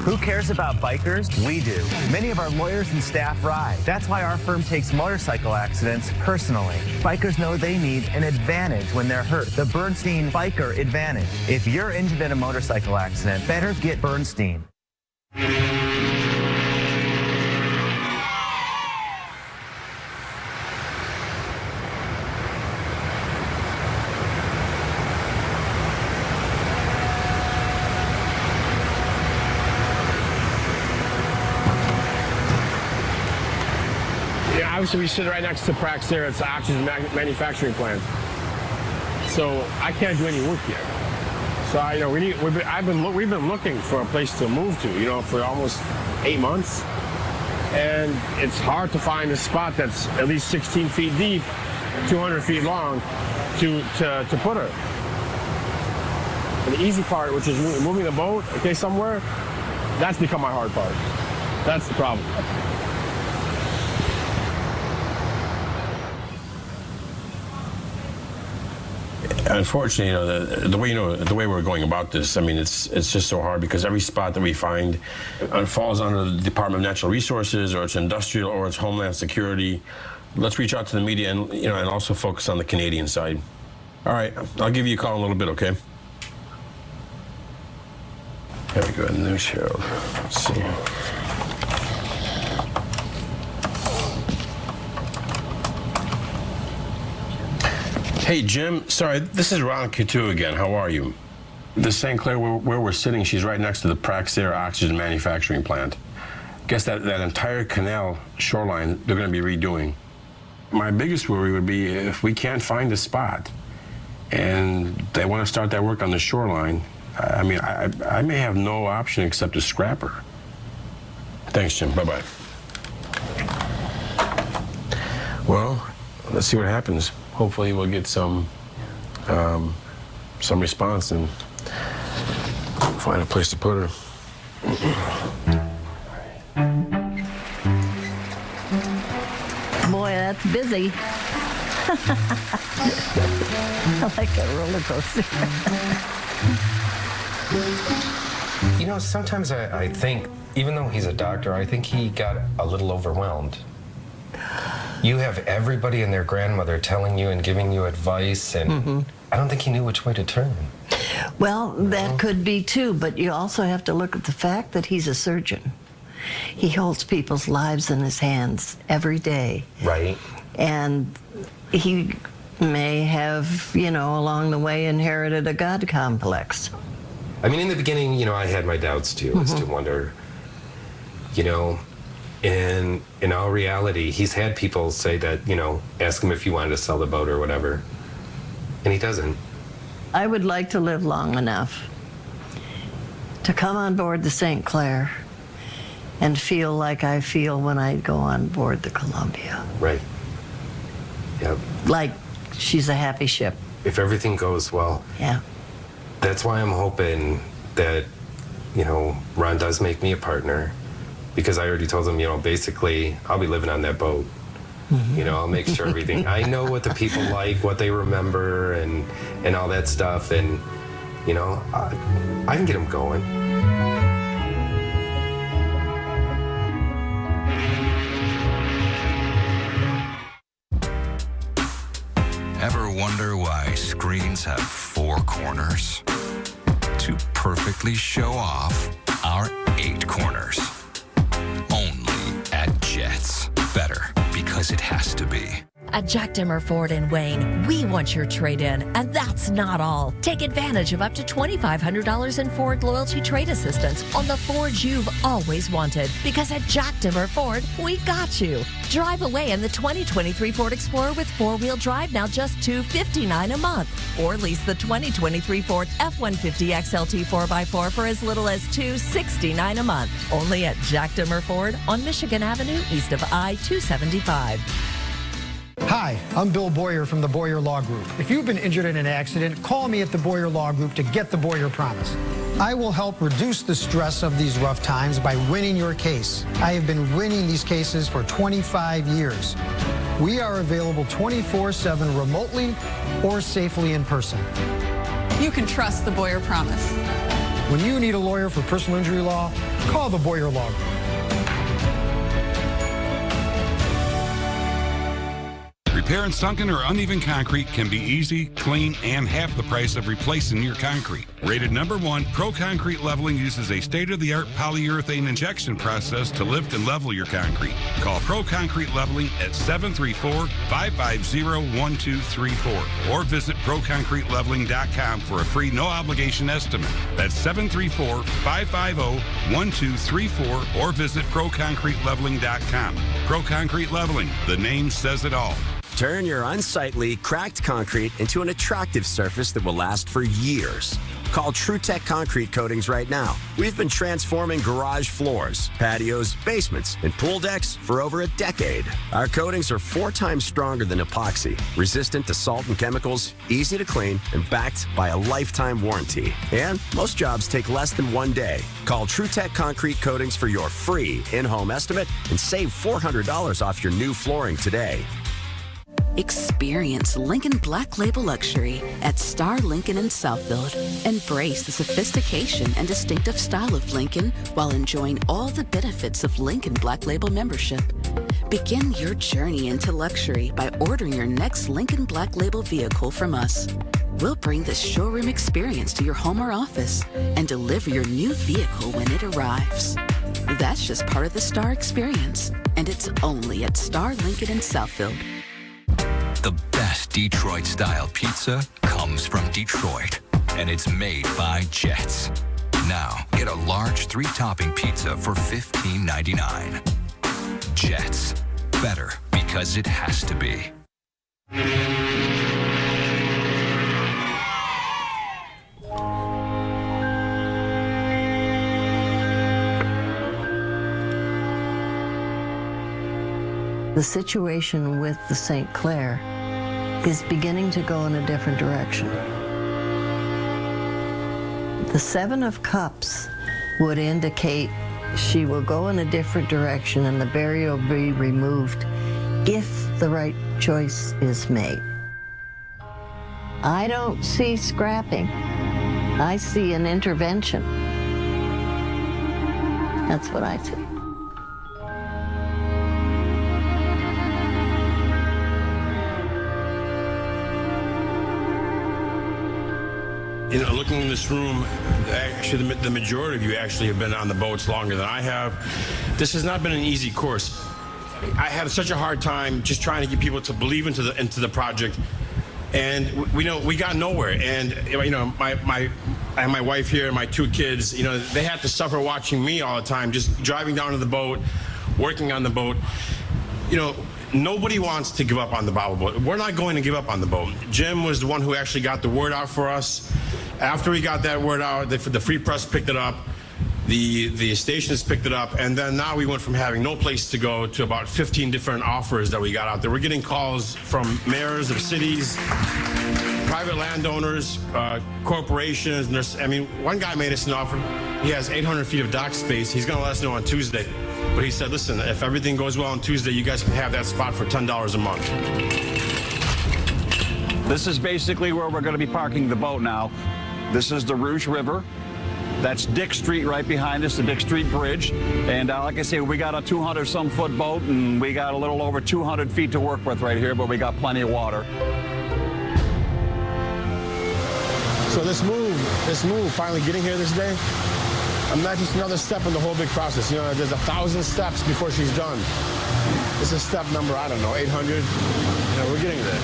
Who cares about bikers? We do. Many of our lawyers and staff ride. That's why our firm takes motorcycle accidents personally. Bikers know they need an advantage when they're hurt. The Bernstein Biker Advantage. If you're injured in a motorcycle accident, better get Bernstein. Obviously, we sit right next to Praxair. It's Oxygen manufacturing plant. So I can't do any work yet. So we've been looking for a place to move to, for almost 8 months. and it's hard to find a spot that's at least 16 feet deep, 200 feet long, to put her. And the easy part, which is moving the boat, okay, somewhere, that's become my hard part. That's the problem. Unfortunately, the way we're going about this, I mean, it's just so hard because every spot that we find falls under the Department of Natural Resources, or it's industrial, or it's Homeland Security. Let's reach out to the media and and also focus on the Canadian side. All right, I'll give you a call in a little bit, okay? Very good. News show. Let's see. Hey, Jim. Sorry, this is Ron Coutu again. How are you? The St. Clair where we're sitting, she's right next to the Praxair oxygen manufacturing plant. Guess that entire canal shoreline they're going to be redoing. My biggest worry would be if we can't find a spot and they want to start that work on the shoreline, I mean, I may have no option except to scrap her. Thanks, Jim. Bye-bye. Well, let's see what happens. Hopefully we'll get some response and find a place to put her. Boy, that's busy. I like a roller coaster. You know, sometimes I think, even though he's a doctor, I think he got a little overwhelmed. You have everybody and their grandmother telling you and giving you advice, and I don't think he knew which way to turn. Well, that could be too, but you also have to look at the fact that he's a surgeon. He holds people's lives in his hands every day. Right. And he may have, along the way inherited a God complex. I mean, in the beginning, I had my doubts too, as to wonder, and in all reality, he's had people say that, ask him if he wanted to sell the boat or whatever, and he doesn't. I would like to live long enough to come on board the St. Clair and feel like I feel when I go on board the Columbia. Right. Yep. Like she's a happy ship. If everything goes well. Yeah. That's why I'm hoping that, Ron does make me a partner, because I already told him, basically, I'll be living on that boat. I'll make sure everything. I know what the people like, what they remember, and all that stuff, and, I can get them going. Ever wonder why screens have 4 corners? To perfectly show off our 8 corners. Only at Jets. Better, because it has to be. At Jack Dimmer Ford in Wayne, we want your trade-in, and that's not all. Take advantage of up to $2,500 in Ford loyalty trade assistance on the Fords you've always wanted. Because at Jack Dimmer Ford, we got you. Drive away in the 2023 Ford Explorer with 4-wheel drive, now just $259 a month. Or lease the 2023 Ford F-150 XLT 4x4 for as little as $269 a month. Only at Jack Dimmer Ford on Michigan Avenue, east of I-275. Hi, I'm Bill Boyer from the Boyer Law Group. If you've been injured in an accident, call me at the Boyer Law Group to get the Boyer Promise. I will help reduce the stress of these rough times by winning your case. I have been winning these cases for 25 years. We are available 24/7 remotely or safely in person. You can trust the Boyer Promise. When you need a lawyer for personal injury law, call the Boyer Law Group. Repairing sunken or uneven concrete can be easy, clean, and half the price of replacing your concrete. Rated #1, Pro Concrete Leveling uses a state-of-the-art polyurethane injection process to lift and level your concrete. Call Pro Concrete Leveling at 734-550-1234 or visit ProConcreteLeveling.com for a free no-obligation estimate. That's 734-550-1234 or visit ProConcreteLeveling.com. Pro Concrete Leveling, the name says it all. Turn your unsightly, cracked concrete into an attractive surface that will last for years. Call TruTech Concrete Coatings right now. We've been transforming garage floors, patios, basements, and pool decks for over a decade. Our coatings are 4 times stronger than epoxy, resistant to salt and chemicals, easy to clean, and backed by a lifetime warranty. And most jobs take less than 1 day. Call TruTech Concrete Coatings for your free in-home estimate and save $400 off your new flooring today. Experience Lincoln Black Label Luxury at Star Lincoln in Southfield. Embrace the sophistication and distinctive style of Lincoln while enjoying all the benefits of Lincoln Black Label membership. Begin your journey into luxury by ordering your next Lincoln Black Label vehicle from us. We'll bring the showroom experience to your home or office and deliver your new vehicle when it arrives. That's just part of the Star experience, and it's only at Star Lincoln in Southfield. The best Detroit-style pizza comes from Detroit, and it's made by Jets. Now, get a large 3-topping pizza for $15.99. Jets. Better because it has to be. The situation with the St. Clair is beginning to go in a different direction. The 7 of Cups would indicate she will go in a different direction and the barrier will be removed if the right choice is made. I don't see scrapping. I see an intervention. That's what I see. You know, looking in this room, actually the majority of you actually have been on the boats longer than I have. This has not been an easy course. I had such a hard time just trying to get people to believe into the project, and we got nowhere. And you know, I have my wife here and my 2 kids. You know, they had to suffer watching me all the time, just driving down to the boat, working on the boat. You know, nobody wants to give up on the Boblo boat. We're not going to give up on the boat. Jim was the one who actually got the word out for us. After we got that word out, the Free Press picked it up, the stations picked it up, and then now we went from having no place to go to about 15 different offers that we got out there. We're getting calls from mayors of cities, private landowners, corporations. And I mean, one guy made us an offer. He has 800 feet of dock space. He's going to let us know on Tuesday. But he said, listen, if everything goes well on Tuesday, you guys can have that spot for $10 a month. This is basically where we're going to be parking the boat now. This is the Rouge River. That's Dick Street right behind us, the Dick Street Bridge. And like I say, we got a 200-some foot boat, and we got a little over 200 feet to work with right here, but we got plenty of water. So this move, finally getting here this day, I'm not just another step in the whole big process. You know, there's 1,000 steps before she's done. This is step number, I don't know, 800. You know, we're getting there.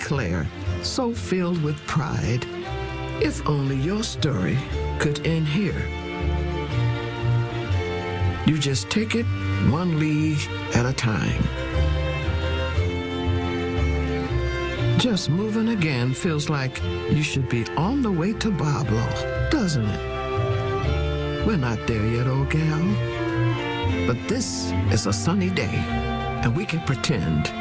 Claire, so filled with pride. If only your story could end here. You just take it 1 league at a time. Just moving again feels like you should be on the way to Boblo, doesn't it? We're not there yet, old gal. But this is a sunny day, and we can pretend.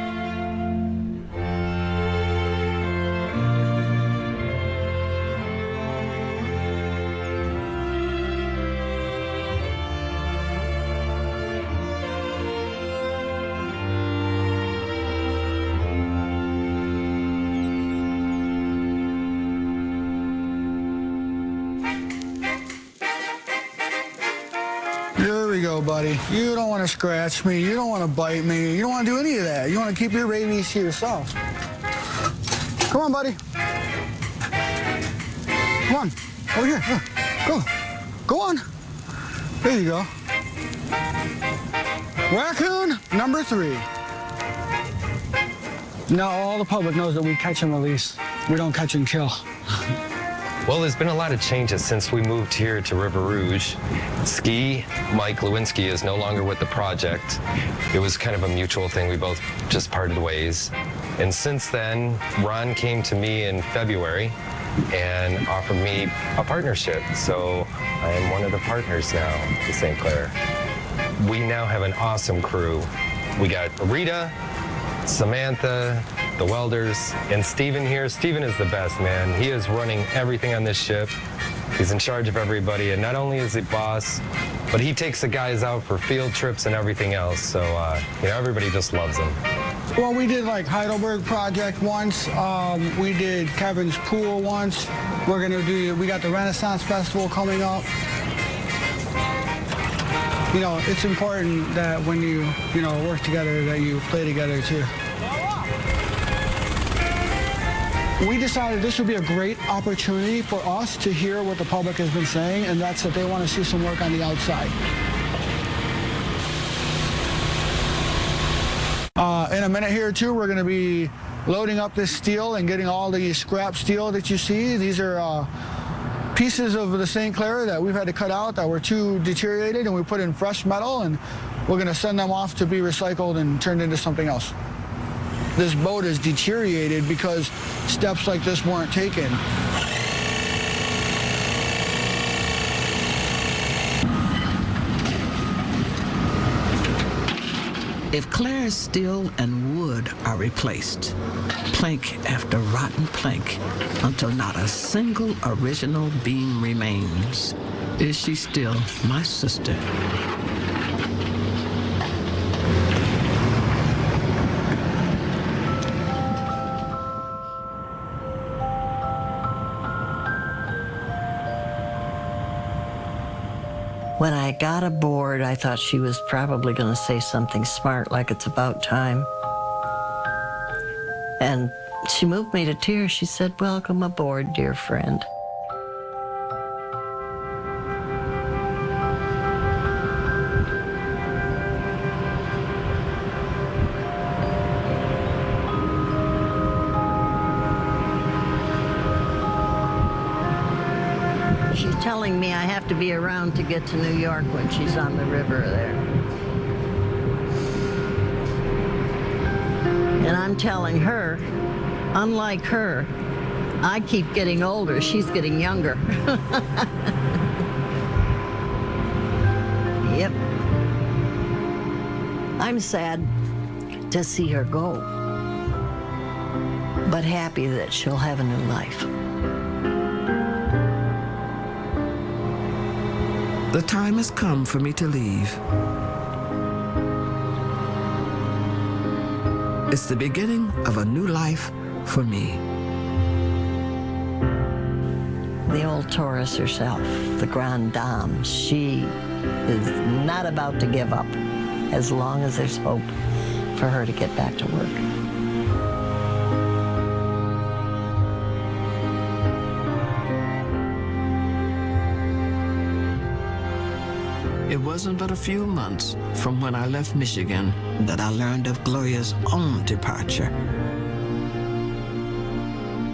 There we go, buddy. You don't want to scratch me. You don't want to bite me. You don't want to do any of that. You want to keep your rabies to yourself. Come on, buddy. Come on. Over here. Go. Go on. There you go. Raccoon number 3. Now all the public knows that we catch and release. We don't catch and kill. Well, there's been a lot of changes since we moved here to River Rouge. Ski, Mike Lewinsky, is no longer with the project. It was kind of a mutual thing. We both just parted ways. And since then, Ron came to me in February and offered me a partnership. So I am one of the partners now to St. Clair. We now have an awesome crew. We got Rita, Samantha, the welders, and Steven here. Steven is the best, man. He is running everything on this ship. He's in charge of everybody, and not only is he boss, but he takes the guys out for field trips and everything else. So, everybody just loves him. Well, we did like Heidelberg project once. We did Kevin's pool once. We got the Renaissance Festival coming up. It's important that when you work together, that you play together too. We decided this would be a great opportunity for us to hear what the public has been saying, and that's that they want to see some work on the outside. In a minute here or two, we're going to be loading up this steel and getting all the scrap steel that you see. These are pieces of the St. Clair that we've had to cut out that were too deteriorated, and we put in fresh metal, and we're going to send them off to be recycled and turned into something else. This boat is deteriorated because steps like this weren't taken. If Claire's steel and wood are replaced, plank after rotten plank, until not a single original beam remains, is she still my sister? When I got aboard, I thought she was probably going to say something smart like it's about time. And she moved me to tears. She said, "Welcome aboard, dear friend." She's telling me I have to be around to get to New York when she's on the river there. And I'm telling her, unlike her, I keep getting older, she's getting younger. Yep. I'm sad to see her go, but happy that she'll have a new life. The time has come for me to leave. It's the beginning of a new life for me. The old Taurus herself, the Grande Dame, she is not about to give up as long as there's hope for her to get back to work. It wasn't but a few months from when I left Michigan that I learned of Gloria's own departure.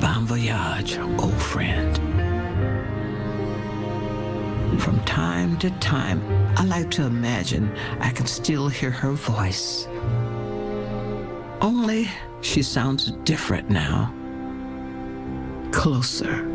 Bon voyage, old friend. From time to time, I like to imagine I can still hear her voice. Only she sounds different now. Closer.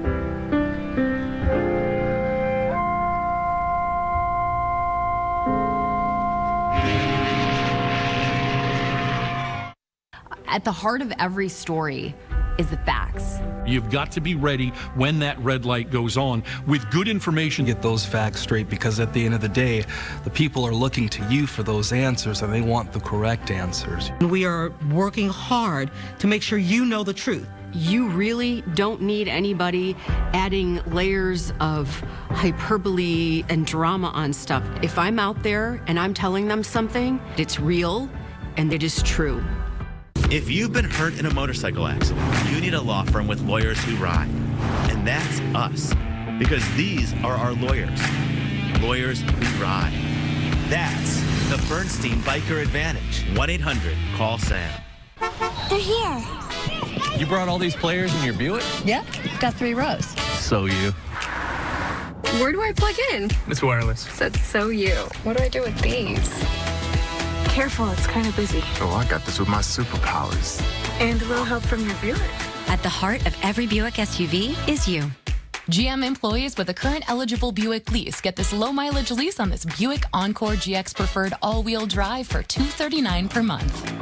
At the heart of every story is the facts. You've got to be ready when that red light goes on with good information. Get those facts straight, because at the end of the day, the people are looking to you for those answers, and they want the correct answers. We are working hard to make sure you know the truth. You really don't need anybody adding layers of hyperbole and drama on stuff. If I'm out there and I'm telling them something, it's real and it is true. If you've been hurt in a motorcycle accident, you need a law firm with lawyers who ride. And that's us, because these are our lawyers. Lawyers who ride. That's the Bernstein Biker Advantage. 1-800-CALL-SAM. They're here. You brought all these players in your Buick? Yeah, got 3 rows. So you. Where do I plug in? It's wireless. That's so you. What do I do with these? Careful, it's kind of busy. Oh, I got this with my superpowers. And a little help from your Buick. At the heart of every Buick SUV is you. GM employees with a current eligible Buick lease get this low mileage lease on this Buick Encore GX Preferred all-wheel drive for $239 per month.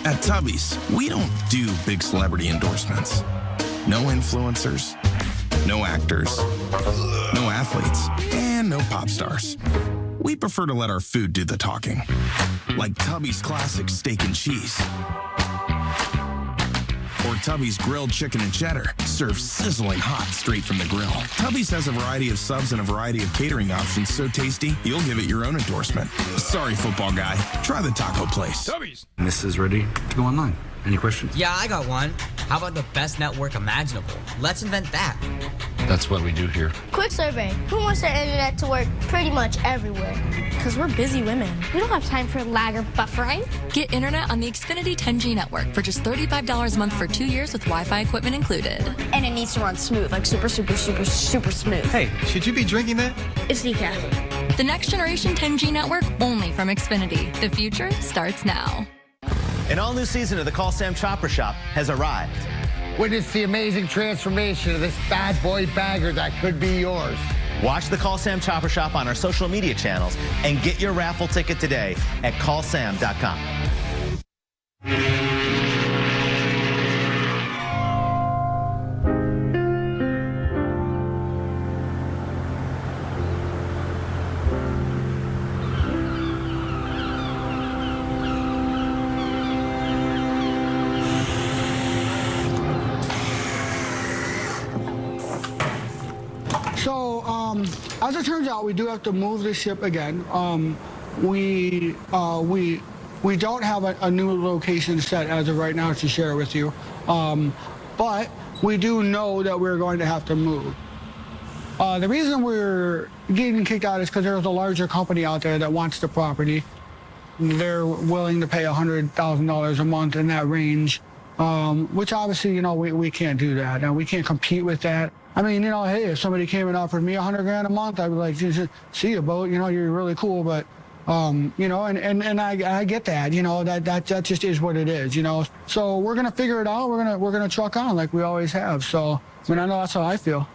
At Tubby's, we don't do big celebrity endorsements. No influencers, no actors, no athletes, and no pop stars. We prefer to let our food do the talking, like Tubby's classic steak and cheese. Or Tubby's grilled chicken and cheddar, served sizzling hot straight from the grill. Tubby's has a variety of subs and a variety of catering options so tasty, you'll give it your own endorsement. Sorry, football guy. Try the taco place. Tubby's. This is ready to go online. Any questions? Yeah, I got one. How about the best network imaginable? Let's invent that. That's what we do here. Quick survey. Who wants their internet to work pretty much everywhere? Because we're busy women. We don't have time for lag or buffering. Get internet on the Xfinity 10G network for just $35 a month for 2 years with Wi-Fi equipment included. And it needs to run smooth, like super smooth. Hey, should you be drinking that? It's decaf. The next generation 10G network only from Xfinity. The future starts now. An all-new season of the Call Sam Chopper Shop has arrived. Witness the amazing transformation of this bad boy bagger that could be yours. Watch the Call Sam Chopper Shop on our social media channels and get your raffle ticket today at callsam.com. So, as it turns out, we do have to move the ship again. We don't have a new location set as of right now to share with you, but we do know that we're going to have to move. The reason we're getting kicked out is because there's a larger company out there that wants the property. They're willing to pay $100,000 a month in that range, which obviously, you know, we can't do that. And we can't compete with that. I mean, you know, hey, if somebody came and offered me $100 grand a month, I'd be like, see you, boat, you know, you're really cool, but, you know, and I get that, you know, that just is what it is, you know. So we're gonna figure it out. We're gonna truck on like we always have. So, I mean, I know that's how I feel.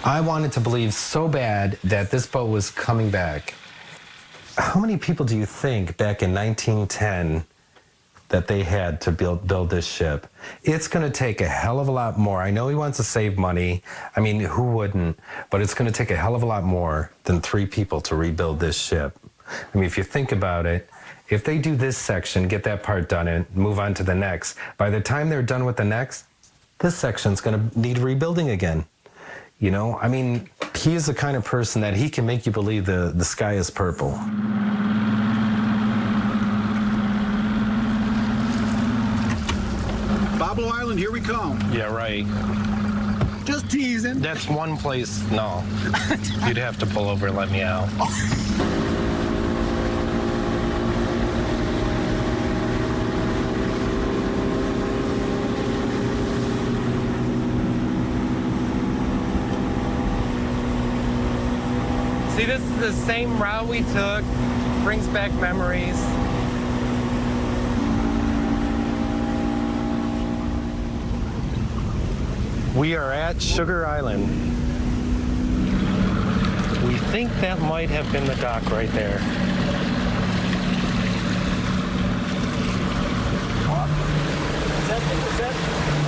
I wanted to believe so bad that this boat was coming back. How many people do you think back in 1910 that they had to build this ship? It's going to take a hell of a lot more. I know he wants to save money. I mean, who wouldn't? But it's going to take a hell of a lot more than 3 people to rebuild this ship. I mean, if you think about it, if they do this section, get that part done, and move on to the next, by the time they're done with the next, this section's going to need rebuilding again. You know, I mean, he is the kind of person that he can make you believe the sky is purple. Boblo Island, here we come. Yeah, right. Just teasing. That's one place, no. You'd have to pull over and let me out. See, this is the same route we took. Brings back memories. We are at Sugar Island. We think that might have been the dock right there. Is that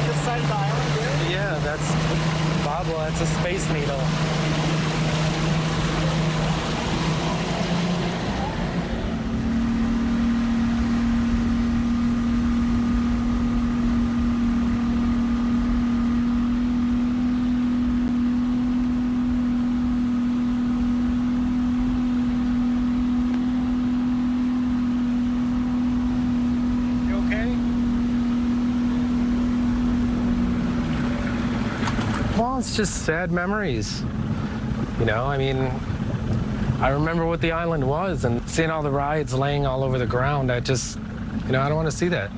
this side of the island here? Yeah, that's Boblo. That's a Space Needle. Well, it's just sad memories. You know, I mean, I remember what the island was, and seeing all the rides laying all over the ground, I just, I don't want to see that.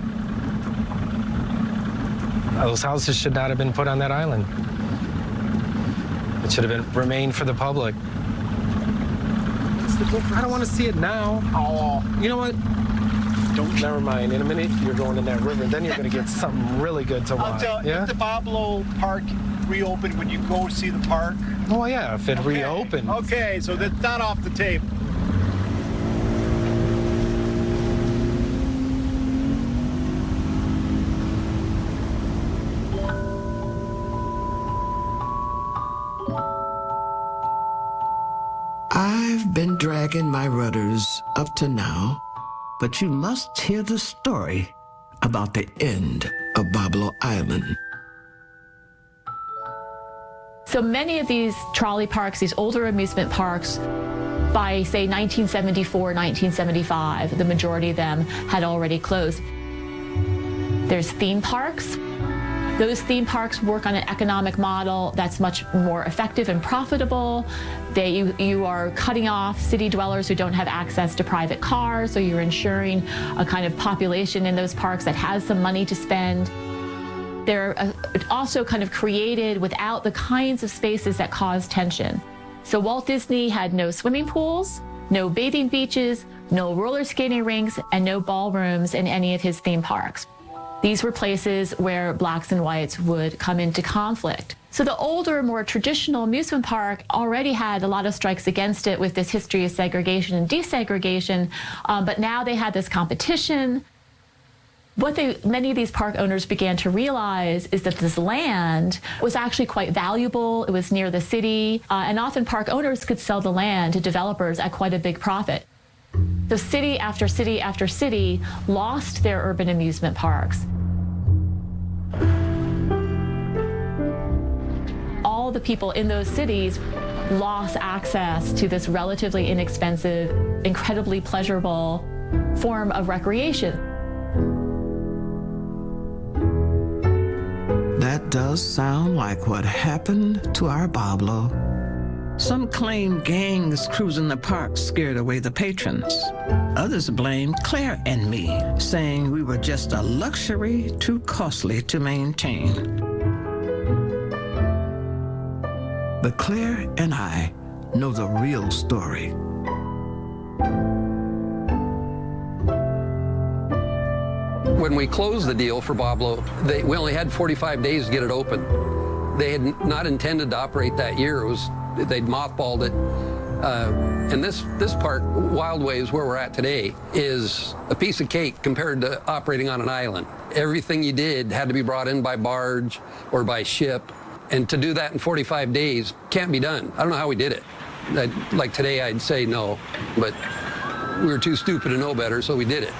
Those houses should not have been put on that island. It should have remained for the public. I don't want to see it now. Oh, you know what? Never mind. In a minute, you're going in that river, and then you're going to get something really good to watch. If the Boblo Park reopened, would you go see the park? Oh, yeah, if it reopened. Okay, so that's not off the table. I've been dragging my rudders up to now, but you must hear the story about the end of Boblo Island. So many of these trolley parks, these older amusement parks, by say 1974, 1975, the majority of them had already closed. There's theme parks. Those theme parks work on an economic model that's much more effective and profitable. You are cutting off city dwellers who don't have access to private cars, so you're ensuring a kind of population in those parks that has some money to spend. They're also kind of created without the kinds of spaces that cause tension. So Walt Disney had no swimming pools, no bathing beaches, no roller skating rinks, and no ballrooms in any of his theme parks. These were places where blacks and whites would come into conflict. So the older, more traditional amusement park already had a lot of strikes against it with this history of segregation and desegregation, but now they had this competition. What many of these park owners began to realize is that this land was actually quite valuable. It was near the city, and often park owners could sell the land to developers at quite a big profit. So city after city after city lost their urban amusement parks. All the people in those cities lost access to this relatively inexpensive, incredibly pleasurable form of recreation. That does sound like what happened to our Boblo. Some claim gangs cruising the park scared away the patrons. Others blame Claire and me, saying we were just a luxury too costly to maintain. But Claire and I know the real story. When we closed the deal for Boblo, we only had 45 days to get it open. They had not intended to operate that year. They'd mothballed it. And this park, Wild Waves, where we're at today, is a piece of cake compared to operating on an island. Everything you did had to be brought in by barge or by ship. And to do that in 45 days can't be done. I don't know how we did it. Like today, I'd say no, but we were too stupid to know better, so we did it.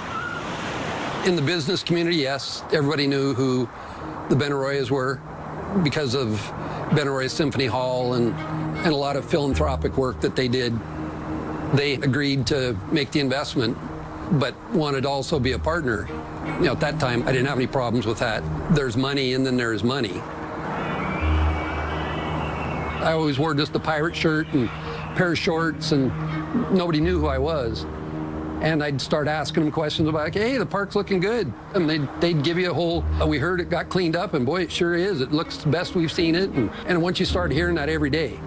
In the business community, yes, everybody knew who the Benaroyas were because of Benaroya Symphony Hall and a lot of philanthropic work that they did. They agreed to make the investment, but wanted to also be a partner. At that time, I didn't have any problems with that. There's money, and then there's money. I always wore just a pirate shirt and a pair of shorts, and nobody knew who I was. And I'd start asking them questions about, hey, the park's looking good. And they'd give you a whole, we heard it got cleaned up, and boy, it sure is. It looks the best we've seen it. And once you start hearing that every day,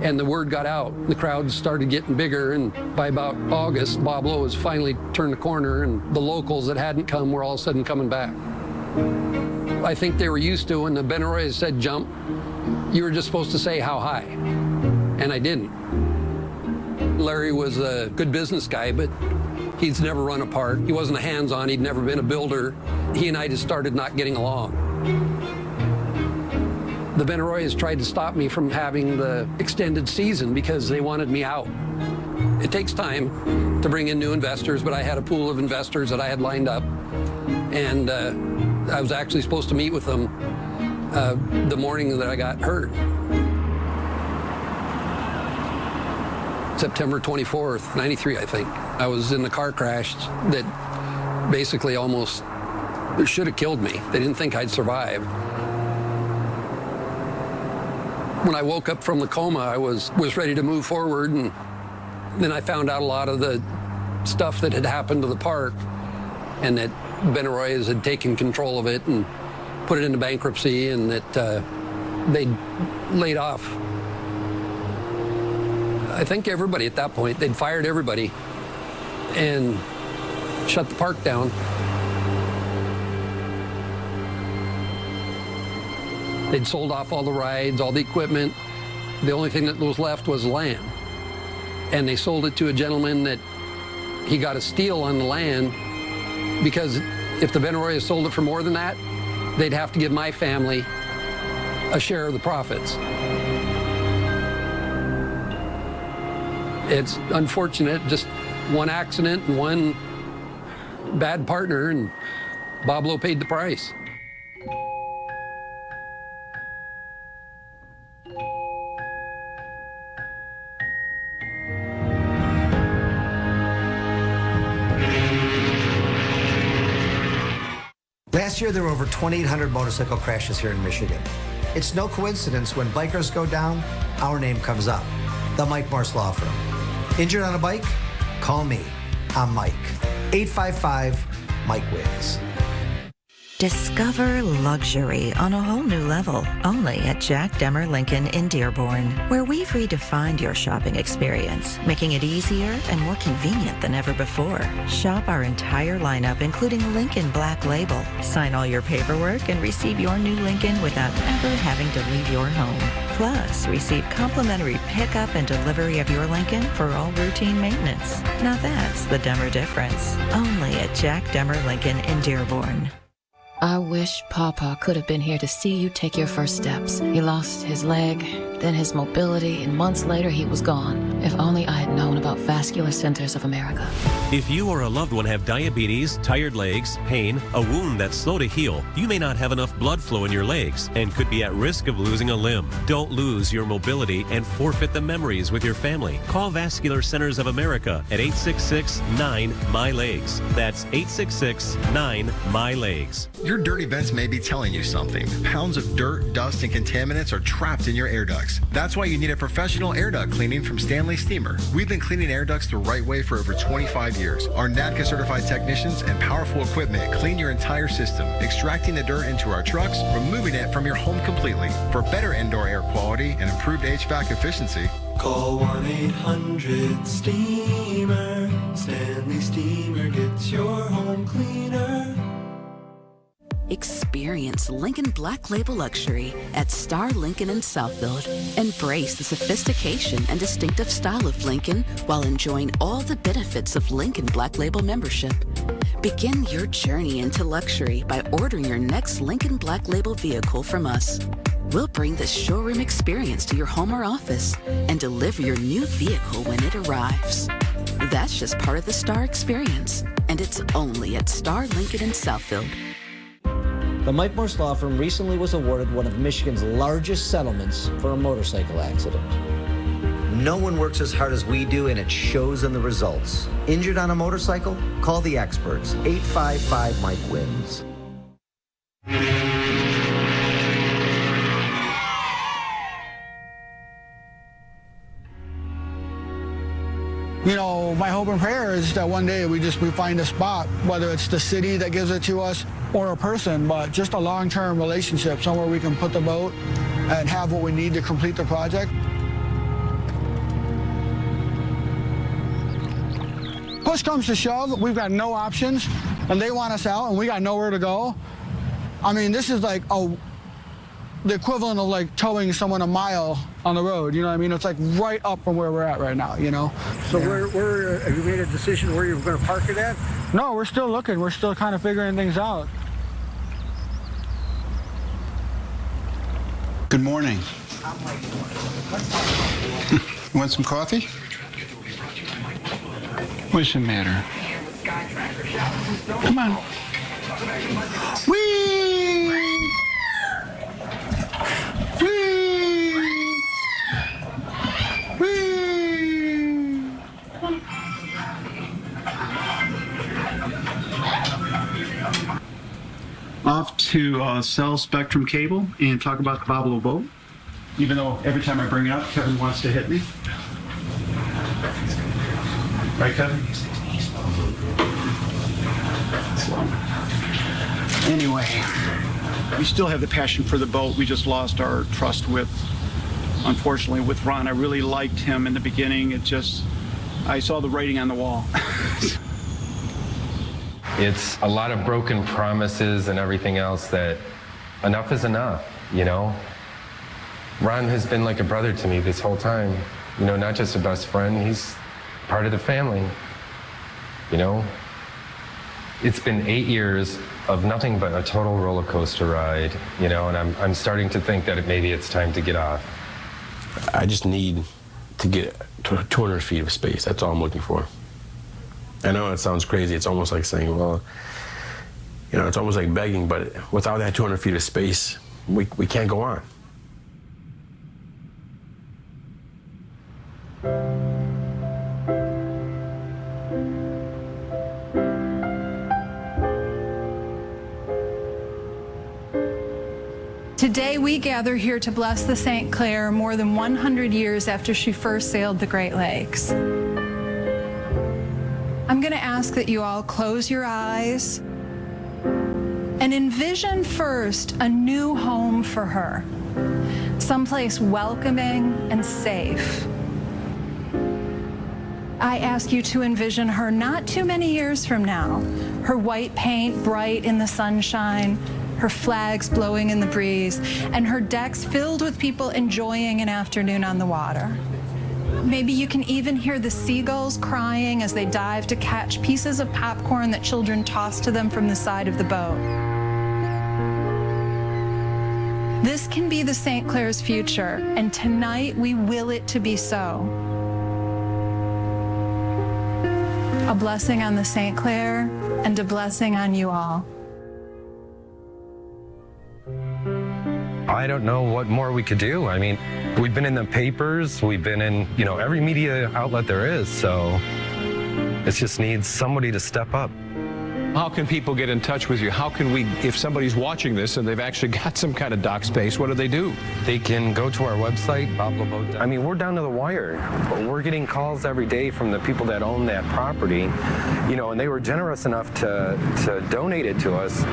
and the word got out, the crowds started getting bigger, and by about August, Boblo was finally turned the corner, and the locals that hadn't come were all of a sudden coming back. I think they were used to when the Benaroyas said jump, you were just supposed to say how high, and I didn't. Larry was a good business guy, but he's never run a park. He wasn't a hands-on. He'd never been a builder. He and I just started not getting along. The Benaroyas tried to stop me from having the extended season because they wanted me out. It takes time to bring in new investors, but I had a pool of investors that I had lined up, and I was actually supposed to meet with them the morning that I got hurt. September 24th, 93, I think. I was in a car crash that basically almost should have killed me. They didn't think I'd survive. When I woke up from the coma, I was ready to move forward, and Then I found out a lot of the stuff that had happened to the park, and that Benaroyas had taken control of it and put it into bankruptcy, and that they'd laid off, I think, everybody at that point. They'd fired everybody and shut the park down. They'd sold off all the rides, all the equipment. The only thing that was left was land. And they sold it to a gentleman that he got a steal on the land, because if the Benaroyas sold it for more than that, they'd have to give my family a share of the profits. It's unfortunate, just one accident and one bad partner, and Boblo paid the price. Last year, there were over 2,800 motorcycle crashes here in Michigan. It's no coincidence when bikers go down, our name comes up. The Mike Morse Law Firm. Injured on a bike? Call me. I'm Mike. 855 Mike Wins. Discover luxury on a whole new level, only at Jack Demmer Lincoln in Dearborn, where we've redefined your shopping experience, making it easier and more convenient than ever before. Shop our entire lineup, including Lincoln Black Label. Sign all your paperwork and receive your new Lincoln without ever having to leave your home. Plus, receive complimentary pickup and delivery of your Lincoln for all routine maintenance. Now that's the Demmer difference, only at Jack Demmer Lincoln in Dearborn. I wish Papa could have been here to see you take your first steps. He lost his leg, then his mobility, and months later he was gone. If only I had known about Vascular Centers of America. If you or a loved one have diabetes, tired legs, pain, a wound that's slow to heal, you may not have enough blood flow in your legs and could be at risk of losing a limb. Don't lose your mobility and forfeit the memories with your family. Call Vascular Centers of America at 866-9-MY-LEGS. That's 866-9-MY-LEGS. Your dirty vents may be telling you something. Pounds of dirt, dust, and contaminants are trapped in your air ducts. That's why you need a professional air duct cleaning from Stanley Steamer. We've been cleaning air ducts the right way for over 25 years. Our NADCA certified technicians and powerful equipment clean your entire system, extracting the dirt into our trucks, removing it from your home completely. For better indoor air quality and improved HVAC efficiency, call 1-800-STEAMER. Stanley Steamer gets your home cleaner. Experience Lincoln Black Label Luxury at Star Lincoln in Southfield. Embrace the sophistication and distinctive style of Lincoln while enjoying all the benefits of Lincoln Black Label membership. Begin your journey into luxury by ordering your next Lincoln Black Label vehicle from us. We'll bring the showroom experience to your home or office and deliver your new vehicle when it arrives. That's just part of the Star experience, and it's only at Star Lincoln in Southfield. The Mike Morse Law Firm recently was awarded one of Michigan's largest settlements for a motorcycle accident. No one works as hard as we do, and it shows in the results. Injured on a motorcycle? Call the experts. 855 Mike Wins. You know, my hope and prayer is that one day we find a spot, whether it's the city that gives it to us or a person, but just a long-term relationship, somewhere we can put the boat and have what we need to complete the project. Push comes to shove, we've got no options, and they want us out, and we got nowhere to go. I mean, this is like the equivalent of like towing someone a mile on the road, you know what I mean? It's like right up from where we're at right now, you know? So where have you made a decision where you're going to park it at? No, we're still looking. We're still kind of figuring things out. Good morning. You want some coffee? What's the matter? Come on. Whee! Whee! Whee! Off to sell Spectrum Cable and talk about the Boblo boat. Even though every time I bring it up, Kevin wants to hit me. Right, Kevin? Anyway, we still have the passion for the boat. We just lost our trust with, unfortunately, with Ron. I really liked him in the beginning. I saw the writing on the wall. It's a lot of broken promises and everything else that enough is enough, you know? Ron has been like a brother to me this whole time. You know, not just a best friend, he's part of the family, you know? It's been 8 years of nothing but a total roller coaster ride, you know, and I'm starting to think that maybe it's time to get off. I just need to get 200 feet of space. That's all I'm looking for. I know it sounds crazy. It's almost like saying, well, you know, it's almost like begging, but without that 200 feet of space, we can't go on. Today we gather here to bless the St. Clair more than 100 years after she first sailed the Great Lakes. I'm going to ask that you all close your eyes and envision first a new home for her, someplace welcoming and safe. I ask you to envision her not too many years from now, her white paint bright in the sunshine, her flags blowing in the breeze, and her decks filled with people enjoying an afternoon on the water. Maybe you can even hear the seagulls crying as they dive to catch pieces of popcorn that children toss to them from the side of the boat. This can be the St. Clair's future, and tonight we will it to be so. A blessing on the St. Clair and a blessing on you all. I don't know what more we could do. I mean, we've been in the papers, we've been in, you know, every media outlet there is, so it just needs somebody to step up. How can people get in touch with you? How can we, if somebody's watching this and they've actually got some kind of dock space, what do? They can go to our website, Boblo. I mean, we're down to the wire. But we're getting calls every day from the people that own that property, you know, and they were generous enough to donate it to us.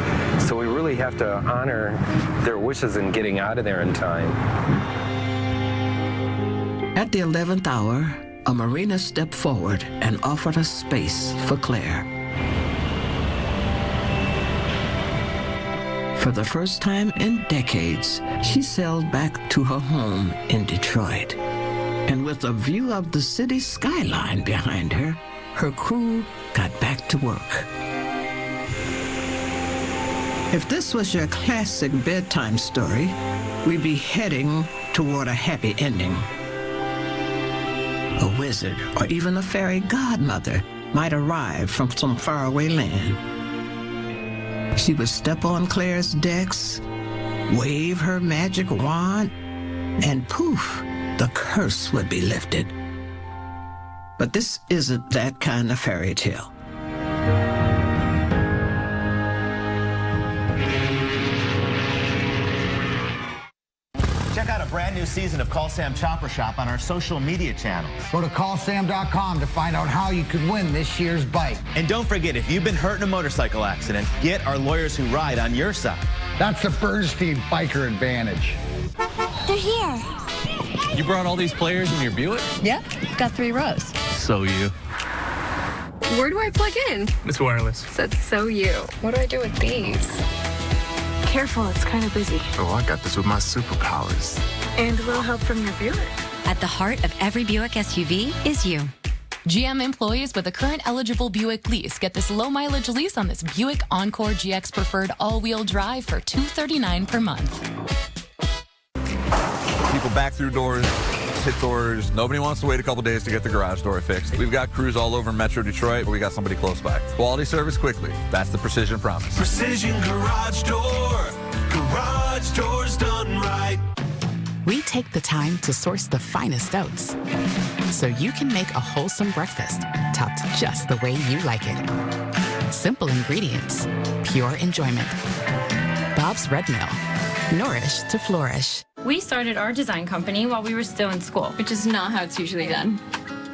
So we really have to honor their wishes in getting out of there in time. At the 11th hour, a marina stepped forward and offered a space for Claire. For the first time in decades, she sailed back to her home in Detroit. And with a view of the city skyline behind her, her crew got back to work. If this was your classic bedtime story, we'd be heading toward a happy ending. A wizard or even a fairy godmother might arrive from some faraway land. She would step on Claire's decks, wave her magic wand, and poof, the curse would be lifted. But this isn't that kind of fairy tale. Check out a brand new season of Call Sam Chopper Shop on our social media channels. Go to callsam.com to find out how you could win this year's bike. And don't forget, if you've been hurt in a motorcycle accident, get our Lawyers Who Ride on your side. That's the Bernstein Biker Advantage. They're here. You brought all these players in your Buick? Yep, it's got 3 rows. So you. Where do I plug in? It's wireless. That's so you. What do I do with these? Careful, it's kind of busy. Oh, I got this with my superpowers. And a little help from your Buick. At the heart of every Buick SUV is you. GM employees with a current eligible Buick lease get this low mileage lease on this Buick Encore GX Preferred all-wheel drive for $239 per month. People back through doors, hit doors. Nobody wants to wait a couple days to get the garage door fixed. We've got crews all over Metro Detroit, but we got somebody close by. Quality service quickly. That's the Precision Promise. Precision Garage Door. Garage doors done right. We take the time to source the finest oats, so you can make a wholesome breakfast topped just the way you like it. Simple ingredients, pure enjoyment. Bob's Red Mill. Nourish to flourish. We started our design company while we were still in school, which is not how it's usually done.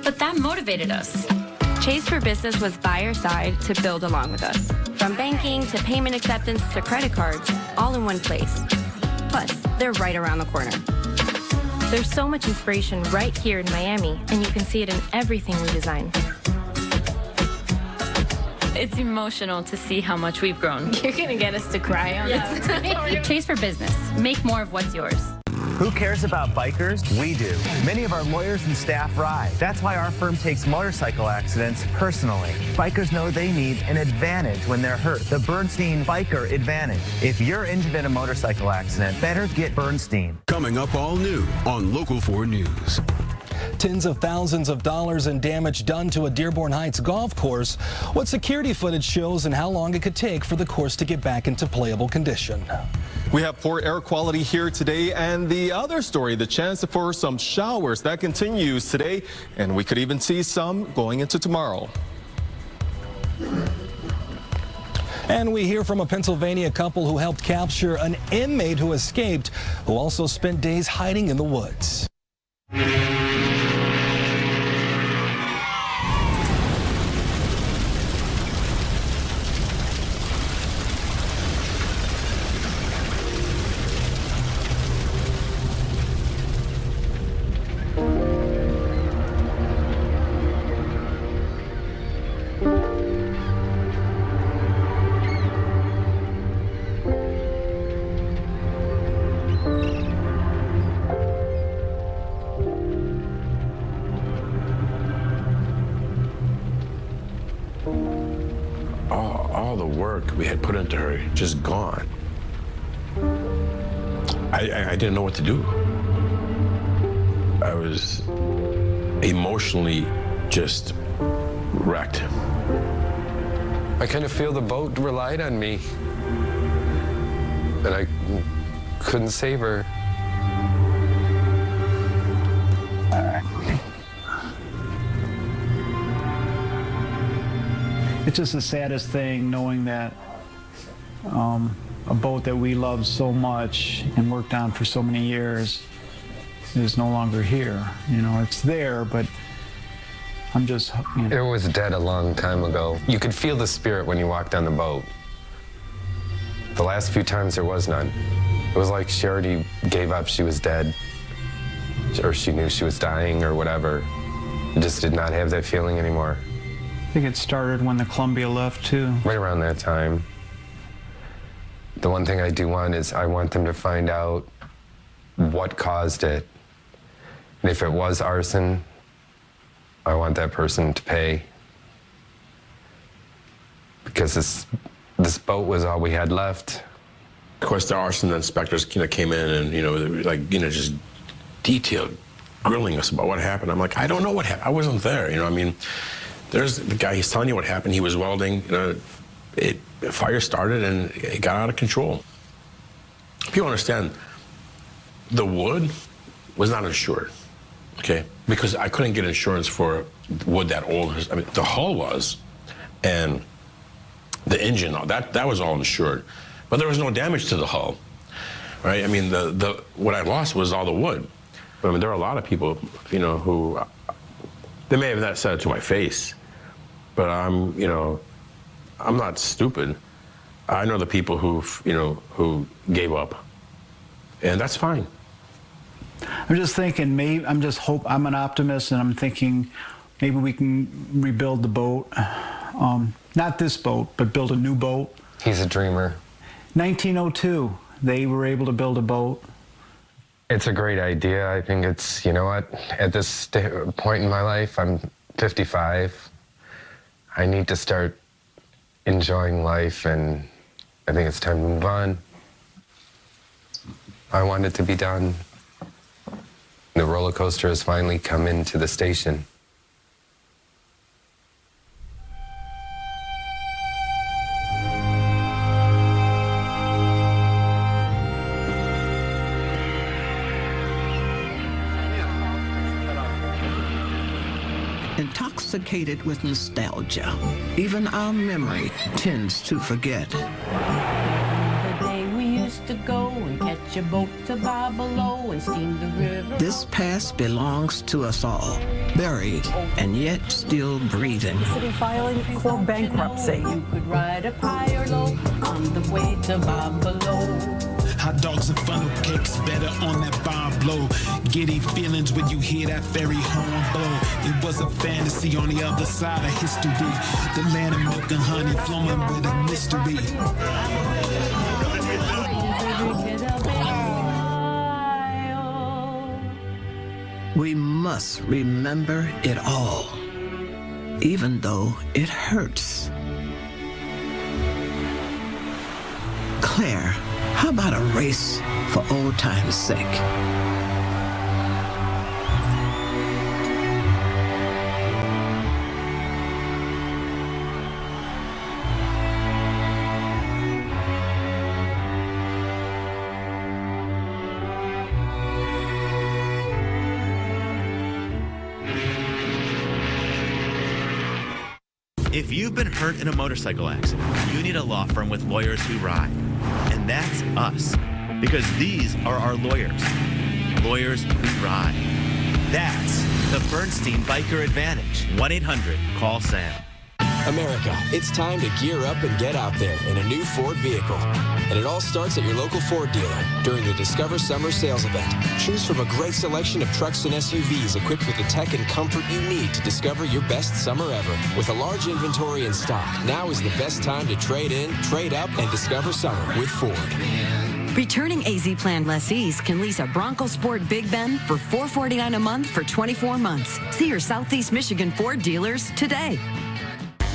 But that motivated us. Chase for Business was by our side to build along with us. From banking to payment acceptance to credit cards, all in one place. Plus, they're right around the corner. There's so much inspiration right here in Miami, and you can see it in everything we design. It's emotional to see how much we've grown. You're gonna get us to cry on this. Chase for Business. Make more of what's yours. Who cares about bikers? We do. Many of our lawyers and staff ride. That's why our firm takes motorcycle accidents personally. Bikers know they need an advantage when they're hurt. The Bernstein Biker Advantage. If you're injured in a motorcycle accident, better get Bernstein. Coming up all new on Local 4 News. Tens of thousands of dollars in damage done to a Dearborn Heights golf course. What security footage shows and how long it could take for the course to get back into playable condition. We have poor air quality here today, and the other story, the chance for some showers, that continues today, and we could even see some going into tomorrow. And we hear from a Pennsylvania couple who helped capture an inmate who escaped, who also spent days hiding in the woods. All the work we had put into her, just gone. I didn't know what to do. I was emotionally just wrecked. I kind of feel the boat relied on me, and I couldn't save her. It's just the saddest thing knowing that a boat that we loved so much and worked on for so many years is no longer here. You know, it's there, but I'm just, you know. It was dead a long time ago. You could feel the spirit when you walked on the boat. The last few times there was none. It was like she already gave up, she was dead. Or she knew she was dying or whatever. You just did not have that feeling anymore. I think it started when the Columbia left too. Right around that time. The one thing I do want is I want them to find out what caused it. And if it was arson, I want that person to pay. Because this boat was all we had left. Of course, the arson inspectors came in and, just detailed grilling us about what happened. I'm like, I don't know what happened. I wasn't there, I mean. There's the guy, he's telling you what happened. He was welding, fire started and it got out of control. People understand, the wood was not insured, okay? Because I couldn't get insurance for wood that old. I mean, the hull was, and the engine, that was all insured. But there was no damage to the hull, right? I mean, what I lost was all the wood. But I mean, there are a lot of people, who, they may have not said it to my face, but I'm not stupid. I know the people who gave up, and that's fine. I'm just thinking, I'm an optimist, and I'm thinking maybe we can rebuild the boat. Not this boat, but build a new boat. He's a dreamer. 1902, they were able to build a boat. It's a great idea. I think it's, at this point in my life, I'm 55. I need to start enjoying life, and I think it's time to move on. I want it to be done. The roller coaster has finally come into the station. Intoxicated with nostalgia, even our memory tends to forget. The day we used to go and catch a boat to Boblo and steam the river. This past belongs to us all, buried and yet still breathing. City filing for bankruptcy. You could ride a Pirlo on the way to Boblo. Hot dogs and funnel cakes, better on that Boblo. Giddy feelings when you hear that Ferry horn blow. It was a fantasy on the other side of history. The land of milk and honey flowing with a mystery. We must remember it all, even though it hurts. Claire, how about a race for old time's sake? If you've been hurt in a motorcycle accident, you need a law firm with lawyers who ride. And that's us, because these are our lawyers. Lawyers who ride. That's the Bernstein Biker Advantage. 1-800-CALL-SAM. America, it's time to gear up and get out there in a new Ford vehicle. And it all starts at your local Ford dealer during the Discover Summer Sales Event. Choose from a great selection of trucks and SUVs equipped with the tech and comfort you need to discover your best summer ever. With a large inventory in stock, now is the best time to trade in, trade up, and discover summer with Ford. Returning AZ Plan lessees can lease a Bronco Sport Big Ben for $449 a month for 24 months. See your Southeast Michigan Ford dealers today.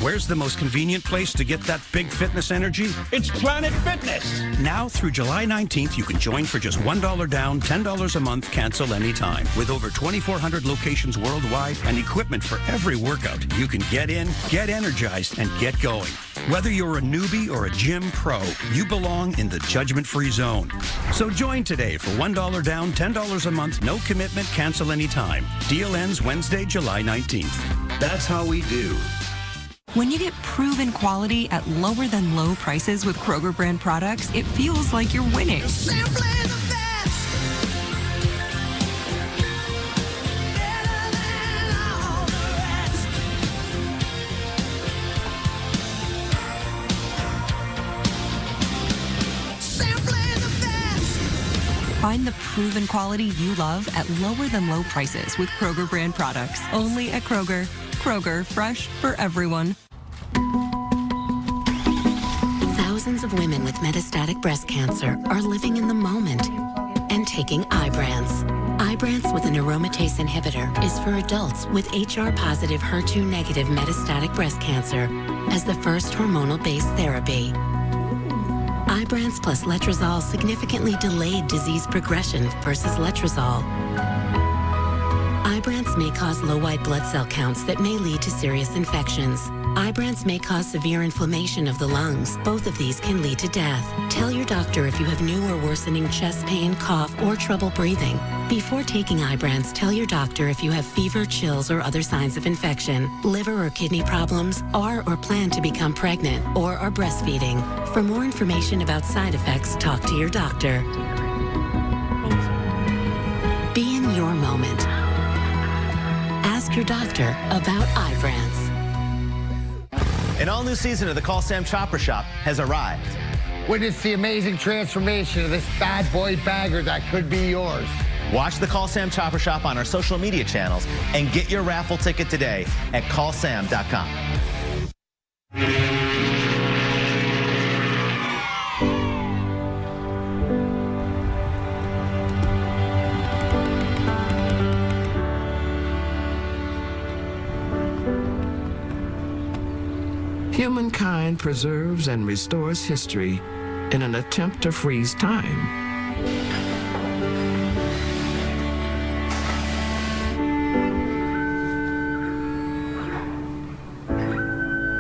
Where's the most convenient place to get that big fitness energy? It's Planet Fitness! Now through July 19th, you can join for just $1 down, $10 a month, cancel anytime. With over 2,400 locations worldwide and equipment for every workout, you can get in, get energized, and get going. Whether you're a newbie or a gym pro, you belong in the judgment-free zone. So join today for $1 down, $10 a month, no commitment, cancel anytime. Deal ends Wednesday, July 19th. That's how we do. When you get proven quality at lower than low prices with Kroger brand products, it feels like you're winning. Find the proven quality you love at lower than low prices with Kroger brand products. Only at Kroger. Kroger, fresh for everyone. Thousands of women with metastatic breast cancer are living in the moment and taking Ibrance. Ibrance with an aromatase inhibitor is for adults with HR-positive, HER2-negative metastatic breast cancer as the first hormonal-based therapy. Ibrance plus letrozole significantly delayed disease progression versus letrozole. Ibrance may cause low white blood cell counts that may lead to serious infections. Ibrance may cause severe inflammation of the lungs. Both of these can lead to death. Tell your doctor if you have new or worsening chest pain, cough, or trouble breathing. Before taking Ibrance, tell your doctor if you have fever, chills, or other signs of infection, liver or kidney problems, are or plan to become pregnant, or are breastfeeding. For more information about side effects, talk to your doctor. Be in your moment. Ask your doctor about Ibrance. An all-new season of the Call Sam Chopper Shop has arrived. Witness the amazing transformation of this bad boy bagger that could be yours. Watch the Call Sam Chopper Shop on our social media channels and get your raffle ticket today at callsam.com. Humankind preserves and restores history in an attempt to freeze time.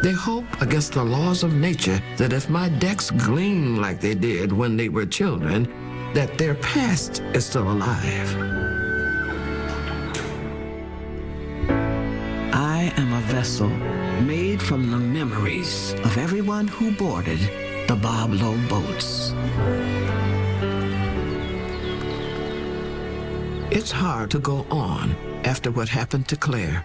They hope against the laws of nature that if my decks gleam like they did when they were children, that their past is still alive. I am a vessel made from the memories of everyone who boarded the Boblo boats. It's hard to go on after what happened to Claire.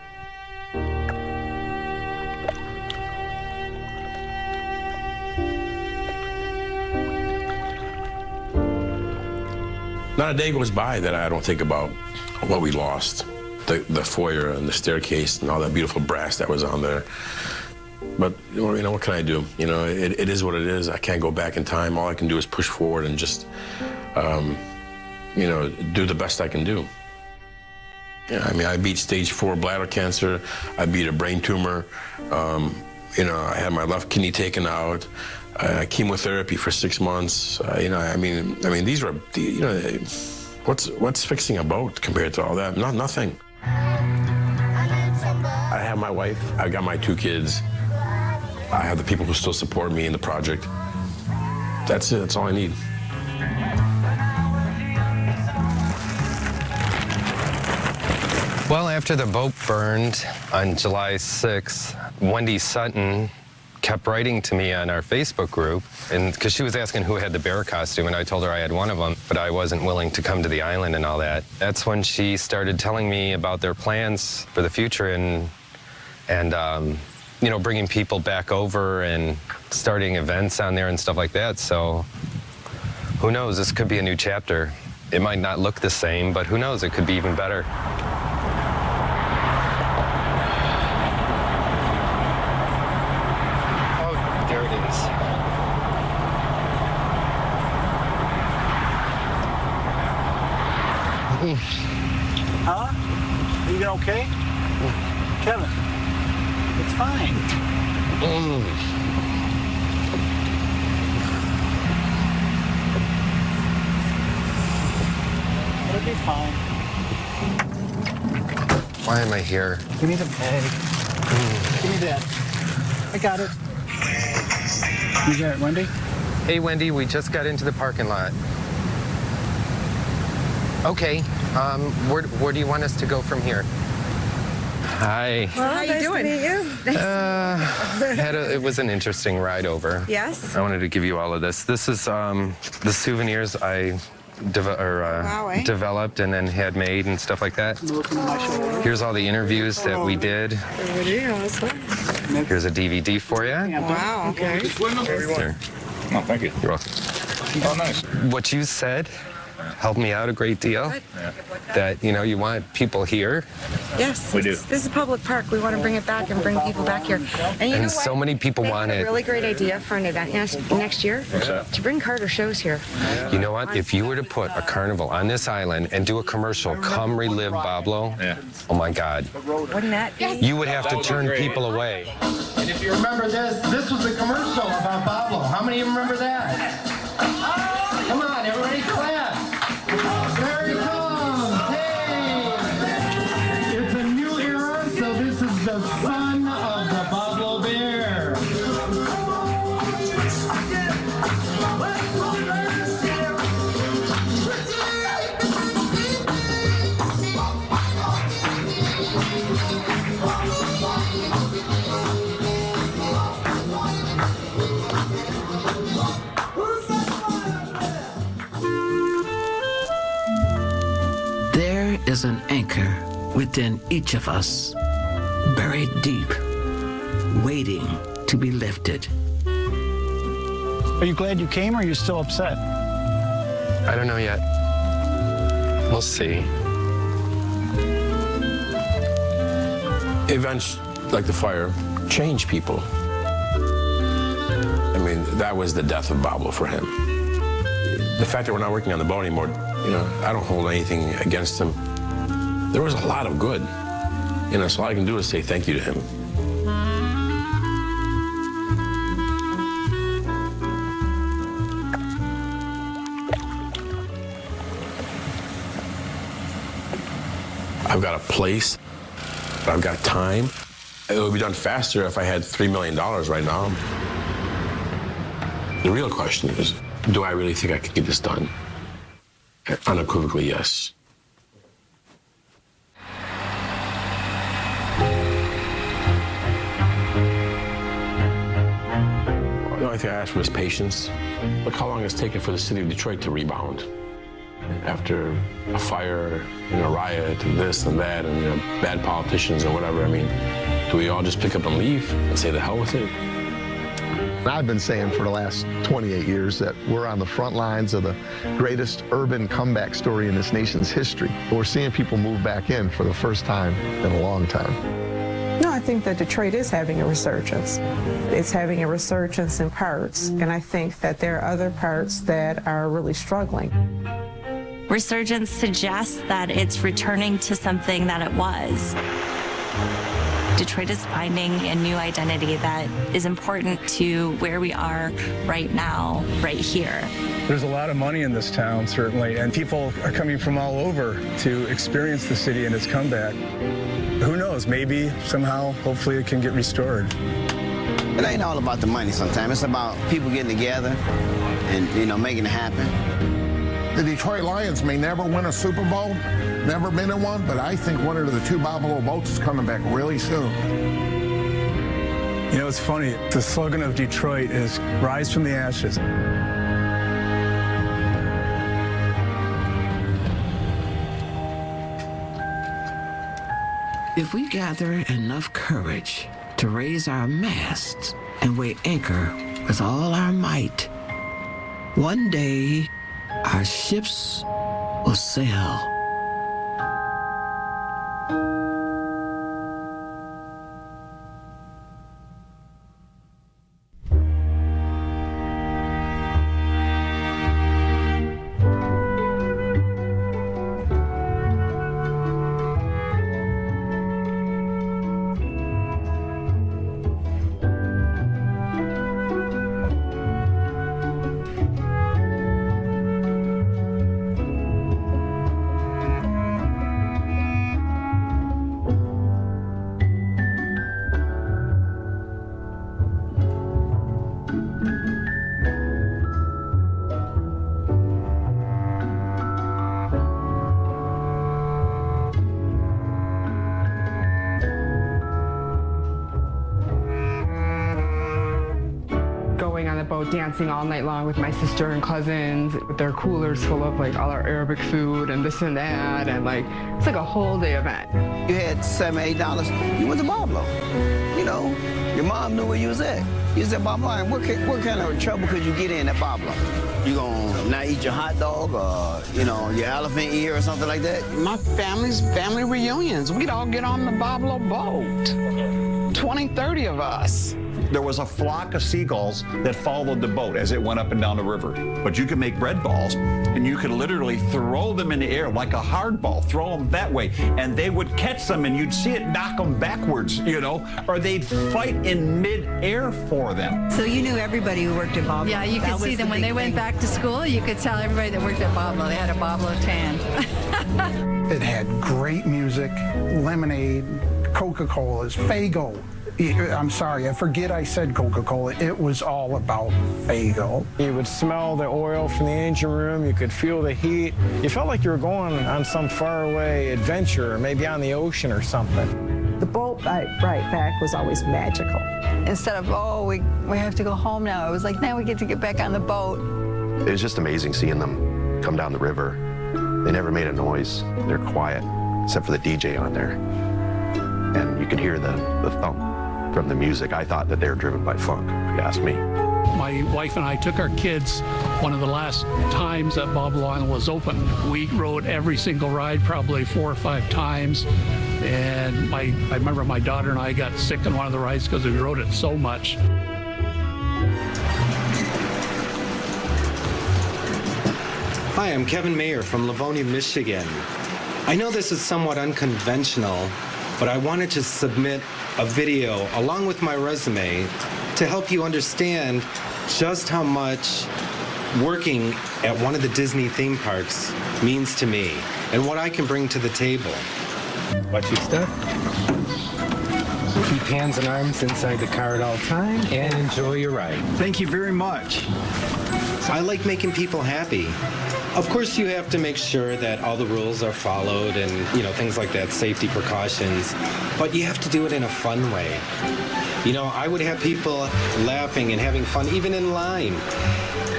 Not a day goes by that I don't think about what we lost. The foyer and the staircase and all that beautiful brass that was on there. But, you know, what can I do? You know, it is what it is. I can't go back in time. All I can do is push forward and just, you know, do the best I can do. Yeah, I mean, I beat stage 4 bladder cancer. I beat a brain tumor. You know, I had my left kidney taken out. Chemotherapy for 6 months. You know, I mean, these were, you know, what's fixing a boat compared to all that? Nothing. I have my wife. I got my 2 kids. I have the people who still support me in the project. That's it. That's all I need. Well, after the boat burned on July 6th, Wendy Sutton kept writing to me on our Facebook group, and because she was asking who had the bear costume, and I told her I had one of them, but I wasn't willing to come to the island and all that. That's when she started telling me about their plans for the future and you know, bringing people back over and starting events on there and stuff like that. So who knows? This could be a new chapter. It might not look the same, but who knows? It could be even better. Huh? Are you okay? Kevin, it's fine. It'll be fine. Why am I here? Give me the bag. Give me that. I got it. You got it, Wendy? Hey, Wendy, we just got into the parking lot. Okay, where do you want us to go from here? Hi. Well, how you doing? Nice to meet you. It was an interesting ride over. Yes? I wanted to give you all of this. This is the souvenirs I developed and then had made and stuff like that. Here's all the interviews that we did. Here's a DVD for you. Wow, okay. Here. Oh, thank you. You're welcome. Oh, nice. What you said helped me out a great deal. Yeah. That, you know, you want people here. Yes, we do. This is a public park. We want to bring it back and bring people back here. And you know what? So many people want a it. really great idea for an event next year. What's that? To bring Carter shows here. You know what? If you were to put a carnival on this island and do a commercial, come relive Boblo, Yeah. Oh my God. Wouldn't that be? You would have to turn people away. And if you remember this was the commercial about Boblo. How many of you remember that? Come on, everybody clap. There he comes. Hey! It's a new era, so this is the son of the Boblo bear. There is an anchor within each of us, buried deep, waiting to be lifted. Are you glad you came, or are you still upset? I don't know yet. We'll see. Events like the fire change people. I mean, that was the death of Boblo for him. The fact that we're not working on the boat anymore, you know, I don't hold anything against him. There was a lot of good. You know, so all I can do is say thank you to him. I've got a place, I've got time. It would be done faster if I had $3 million right now. The real question is, do I really think I could get this done? Unequivocally, yes. The only thing I asked for was patience. Look how long it's taken for the city of Detroit to rebound. after a fire, a riot, and this and that, and bad politicians or whatever. I mean, do we all just pick up and leave and say the hell with it? I've been saying for the last 28 years that we're on the front lines of the greatest urban comeback story in this nation's history. We're seeing people move back in for the first time in a long time. No, I think that Detroit is having a resurgence. It's having a resurgence in parts, and I think that there are other parts that are really struggling. Resurgence suggests that it's returning to something that it was. Detroit is finding a new identity that is important to where we are right now, right here. There's a lot of money in this town, certainly, and people are coming from all over to experience the city and its comeback. Who knows, maybe somehow, hopefully it can get restored. It ain't all about the money sometimes. It's about people getting together and, making it happen. The Detroit Lions may never win a Super Bowl, never been in one, but I think one of the two Boblo boats is coming back really soon. It's funny. The slogan of Detroit is Rise from the Ashes. If we gather enough courage to raise our masts and weigh anchor with all our might, one day our ships will sail. Dancing all night long with my sister and cousins with their coolers full of all our Arabic food and this and that, and it's like a whole day event. You had $7, $8, you went to Boblo. Your mom knew where you was at. You was at Boblo, and what kind of trouble could you get in at Boblo? You gonna not eat your hot dog or, your elephant ear or something like that? My family's family reunions. We'd all get on the Boblo boat. 20, 30 of us. There was a flock of seagulls that followed the boat as it went up and down the river. But you could make bread balls, and you could literally throw them in the air like a hard ball, throw them that way, and they would catch them, and you'd see it knock them backwards, or they'd fight in mid-air for them. So you knew everybody who worked at Boblo. Yeah, you could see them when they went back to school. You could tell everybody that worked at Boblo. They had a Boblo tan. It had great music, lemonade, Coca-Colas, Faygo. I'm sorry, I forget I said Coca-Cola. It was all about Faygo. You would smell the oil from the engine room. You could feel the heat. You felt like you were going on some faraway adventure, or maybe on the ocean or something. The boat ride back was always magical. Instead of, we have to go home now, it was like, now we get to get back on the boat. It was just amazing seeing them come down the river. They never made a noise. They're quiet, except for the DJ on there. And you could hear the thump from the music. I thought that they were driven by funk, if you ask me. My wife and I took our kids one of the last times that Boblo Island was open. We rode every single ride probably 4 or 5 times. And I remember my daughter and I got sick on one of the rides because we rode it so much. Hi, I'm Kevin Mayer from Livonia, Michigan. I know this is somewhat unconventional, but I wanted to submit a video along with my resume to help you understand just how much working at one of the Disney theme parks means to me and what I can bring to the table. Watch your step. Keep hands and arms inside the car at all times and enjoy your ride. Thank you very much. I like making people happy. Of course, you have to make sure that all the rules are followed and, things like that, safety precautions, but you have to do it in a fun way. I would have people laughing and having fun even in line.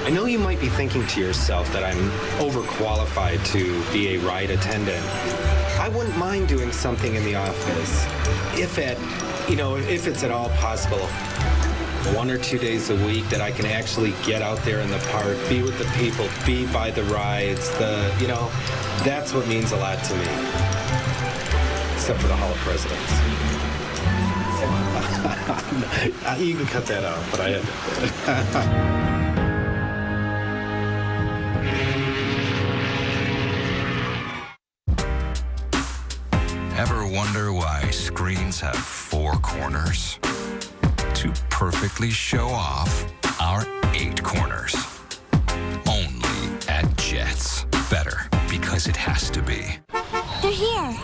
I know you might be thinking to yourself that I'm overqualified to be a ride attendant. I wouldn't mind doing something in the office if it's at all possible. 1 or 2 days a week that I can actually get out there in the park, be with the people, be by the rides, that's what means a lot to me. Except for the Hall of Presidents. You can cut that out, but I had Ever wonder why screens have 4 corners? To perfectly show off our 8 corners. Only at Jets. Better, because it has to be. They're here.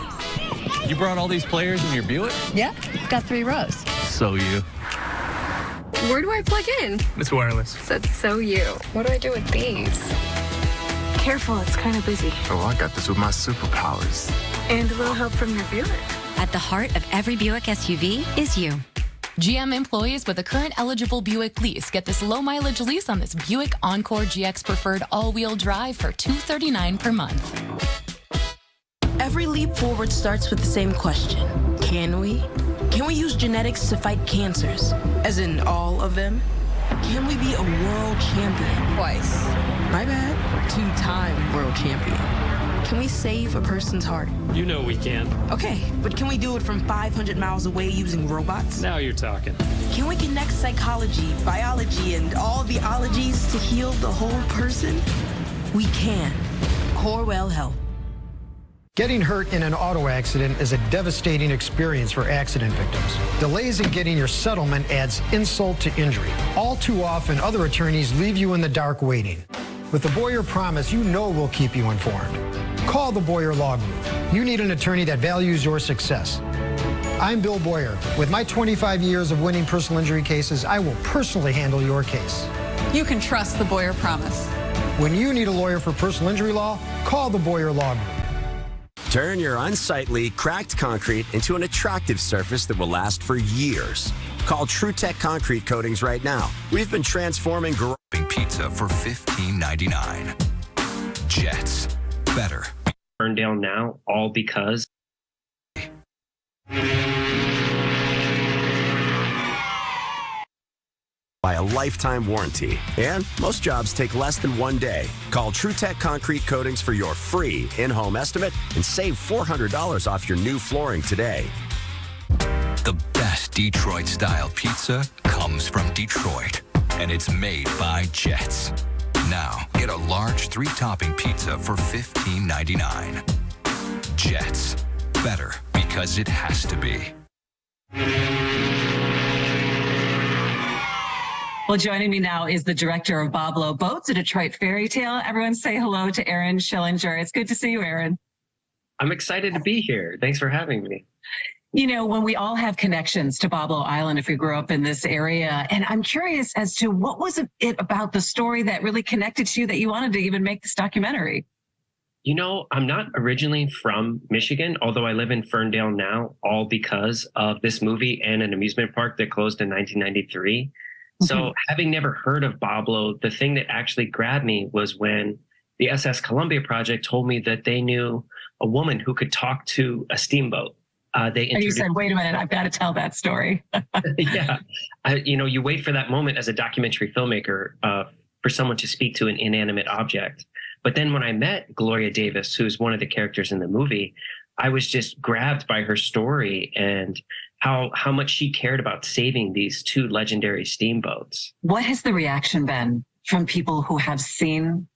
You brought all these players in your Buick? Yeah, it's got 3 rows. So you. Where do I plug in? It's wireless. That's so you. What do I do with these? Careful, it's kind of busy. Oh, I got this with my superpowers. And a little help from your Buick. At the heart of every Buick SUV is you. GM employees with a current eligible Buick lease get this low mileage lease on this Buick Encore GX Preferred all-wheel drive for $239 per month. Every leap forward starts with the same question. Can we? Can we use genetics to fight cancers? As in all of them? Can we be a world champion? Twice. My bad. 2-time world champion. Can we save a person's heart? You know we can. Okay, but can we do it from 500 miles away using robots? Now you're talking. Can we connect psychology, biology, and all the ologies to heal the whole person? We can. Corewell Health. Getting hurt in an auto accident is a devastating experience for accident victims. Delays in getting your settlement adds insult to injury. All too often, other attorneys leave you in the dark waiting. With the Boyer Promise, you know we'll keep you informed. Call the Boyer Law Group. You need an attorney that values your success. I'm Bill Boyer. With my 25 years of winning personal injury cases, I will personally handle your case. You can trust the Boyer Promise. When you need a lawyer for personal injury law, call the Boyer Law Group. Turn your unsightly, cracked concrete into an attractive surface that will last for years. Call TruTech Concrete Coatings right now. We've been transforming pizza for $15.99. Jets. Better. Ferndale now, all because. By a lifetime warranty. And most jobs take less than 1 day. Call TruTech Concrete Coatings for your free in-home estimate and save $400 off your new flooring today. The best Detroit-style pizza comes from Detroit, and it's made by Jets. Now, get a large 3-topping pizza for $15.99. Jets. Better because it has to be. Well, joining me now is the director of Boblo Boats, a Detroit fairy tale. Everyone say hello to Aaron Schillinger. It's good to see you, Aaron. I'm excited to be here. Thanks for having me. You know, when we all have connections to Boblo Island, if we grew up in this area, and I'm curious as to what was it about the story that really connected to you that you wanted to even make this documentary? You know, I'm not originally from Michigan, although I live in Ferndale now, all because of this movie and an amusement park that closed in 1993. So having never heard of Boblo, the thing that actually grabbed me was when the SS Columbia Project told me that they knew a woman who could talk to a steamboat. And you said, wait a minute, I've got to tell that story. Yeah. You wait for that moment as a documentary filmmaker for someone to speak to an inanimate object. But then when I met Gloria Davis, who's one of the characters in the movie, I was just grabbed by her story and how much she cared about saving these 2 legendary steamboats. What has the reaction been from people who have seen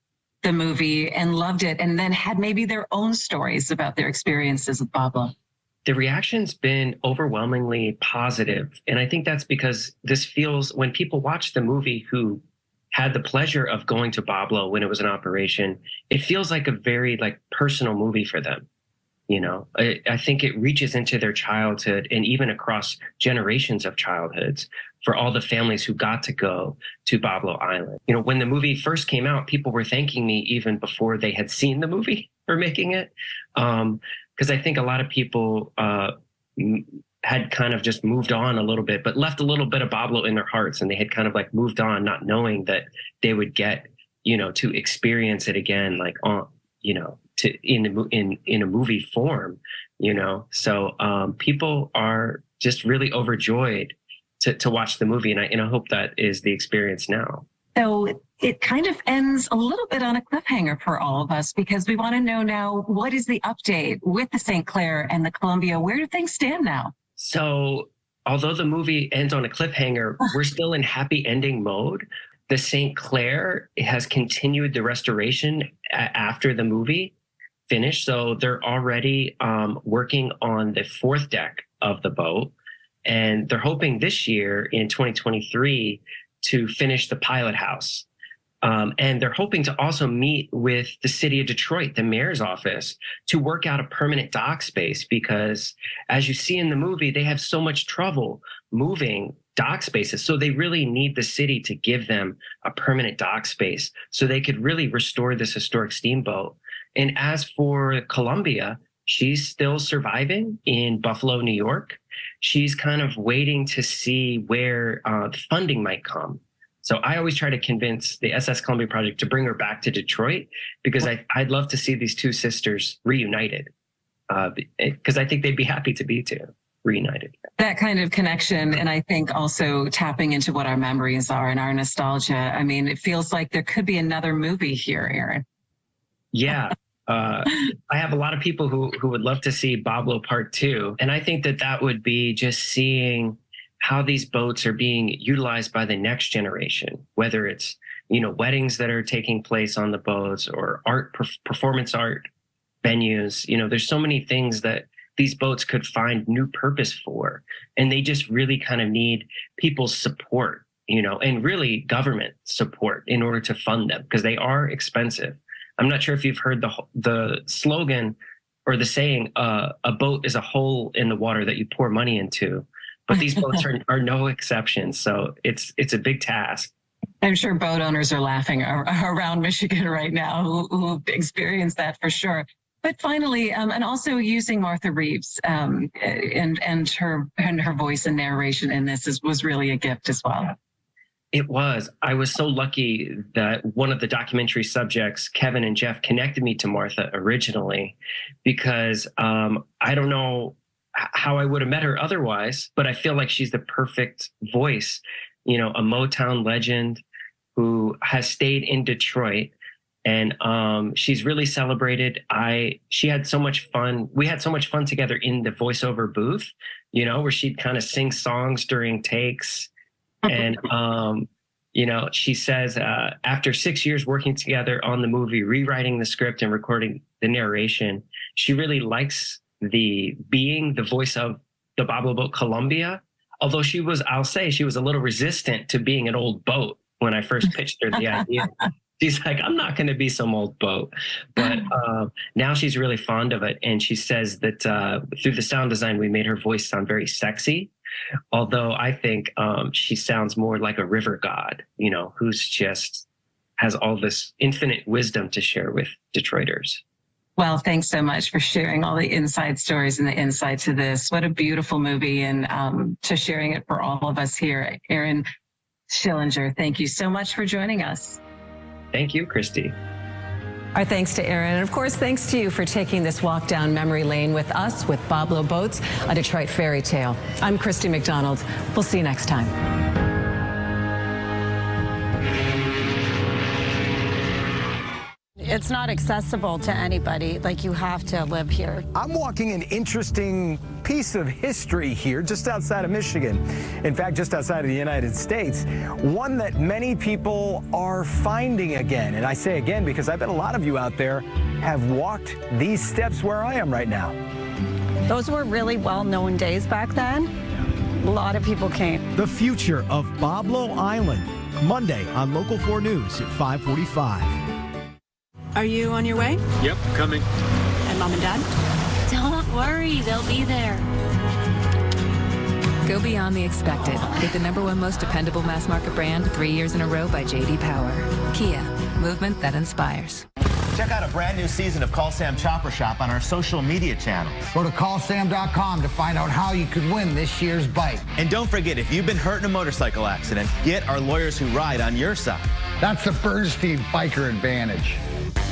the movie and loved it and then had maybe their own stories about their experiences with Boblo? The reaction's been overwhelmingly positive. And I think that's because this feels, when people watch the movie who had the pleasure of going to Boblo when it was in operation, it feels like a very personal movie for them. You know, I think it reaches into their childhood and even across generations of childhoods for all the families who got to go to Boblo Island. You know, when the movie first came out, people were thanking me even before they had seen the movie for making it. Because I think a lot of people had kind of just moved on a little bit, but left a little bit of Boblo in their hearts. And they had kind of moved on, not knowing that they would get to experience it again, like on, in a movie form, So people are just really overjoyed to watch the movie, and I hope that is the experience now. So it kind of ends a little bit on a cliffhanger for all of us, because we want to know now, what is the update with the St. Clair and the Columbia? Where do things stand now? So although the movie ends on a cliffhanger, we're still in happy ending mode. The St. Clair has continued the restoration after the movie finished. So they're already working on the fourth deck of the boat. And they're hoping this year in 2023 to finish the pilot house. And they're hoping to also meet with the city of Detroit, the mayor's office, to work out a permanent dock space, because as you see in the movie, they have so much trouble moving dock spaces. So they really need the city to give them a permanent dock space so they could really restore this historic steamboat. And as for Columbia, she's still surviving in Buffalo, New York. She's kind of waiting to see where funding might come. So I always try to convince the SS Columbia Project to bring her back to Detroit, because I'd love to see these two sisters reunited, because I think they'd be happy to be reunited. That kind of connection, and I think also tapping into what our memories are and our nostalgia. I mean, it feels like there could be another movie here, Aaron. Yeah. I have a lot of people who would love to see Boblo Part 2. And I think that would be just seeing how these boats are being utilized by the next generation, whether it's, weddings that are taking place on the boats, or art, performance art venues. There's so many things that these boats could find new purpose for. And they just really kind of need people's support, and really government support in order to fund them, because they are expensive. I'm not sure if you've heard the slogan or the saying, a boat is a hole in the water that you pour money into. But these boats are no exception. So it's a big task. I'm sure boat owners are laughing around Michigan right now who experienced that for sure. But finally, and also using Martha Reeves and her voice and narration in this was really a gift as well. It was. I was so lucky that one of the documentary subjects, Kevin and Jeff, connected me to Martha originally, because I don't know how I would have met her otherwise, but I feel like she's the perfect voice, a Motown legend who has stayed in Detroit, and she's really celebrated. She had so much fun. We had so much fun together in the voiceover booth, where she'd kind of sing songs during takes. And, she says, after 6 years working together on the movie, rewriting the script and recording the narration, she really likes being the voice of the Boblo boat Columbia. Although I'll say she was a little resistant to being an old boat when I first pitched her the idea. She's like, I'm not going to be some old boat. But now she's really fond of it. And she says that through the sound design, we made her voice sound very sexy. Although I think she sounds more like a river god, who's just has all this infinite wisdom to share with Detroiters. Well, thanks so much for sharing all the inside stories and the insight to this. What a beautiful movie, and to sharing it for all of us here. Aaron Schillinger, thank you so much for joining us. Thank you, Christy. Our thanks to Aaron, and of course, thanks to you for taking this walk down memory lane with us with Boblo Boats, a Detroit fairy tale. I'm Christy McDonald. We'll see you next time. It's not accessible to anybody. Like, you have to live here. I'm walking an interesting piece of history here just outside of Michigan. In fact, just outside of the United States. One that many people are finding again. And I say again because I bet a lot of you out there have walked these steps where I am right now. Those were really well-known days back then. A lot of people came. The future of Boblo Island, Monday on Local 4 News at 5:45. Are you on your way? Yep, coming. And Mom and Dad? Don't worry, they'll be there. Go beyond the expected with the #1 most dependable mass market brand 3 years in a row by J.D. Power. Kia, movement that inspires. Check out a brand new season of Call Sam Chopper Shop on our social media channels. Go to callsam.com to find out how you could win this year's bike. And don't forget, if you've been hurt in a motorcycle accident, get our lawyers who ride on your side. That's the Bernstein Biker Advantage.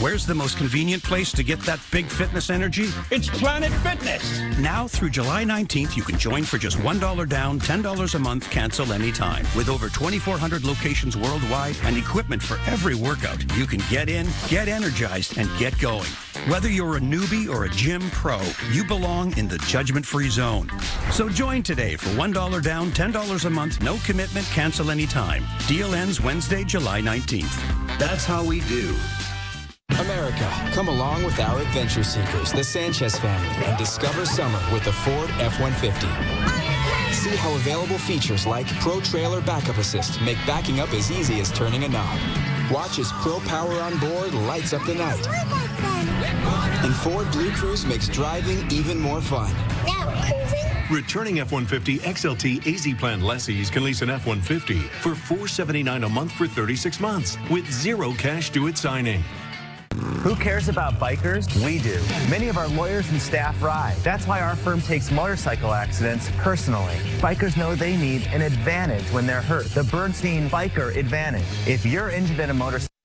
Where's the most convenient place to get that big fitness energy? It's Planet Fitness. Now through July 19th, you can join for just $1 down, $10 a month, cancel anytime. With over 2,400 locations worldwide and equipment for every workout, you can get in, get energized, and get going. Whether you're a newbie or a gym pro, you belong in the judgment-free zone. So join today for $1 down, $10 a month, no commitment, cancel anytime. Deal ends Wednesday, July 19th. That's how we do. America, come along with our adventure seekers, the Sanchez family, and discover summer with the Ford F-150. See how available features like Pro Trailer Backup Assist make backing up as easy as turning a knob. Watch as Pro Power on board lights up the night. And Ford Blue Cruise makes driving even more fun. Returning F-150 XLT AZ Plan lessees can lease an F-150 for $479 a month for 36 months with zero cash due at signing. Who cares about bikers? We do. Many of our lawyers and staff ride. That's why our firm takes motorcycle accidents personally. Bikers know they need an advantage when they're hurt. The Bernstein Biker Advantage. If you're injured in a motorcycle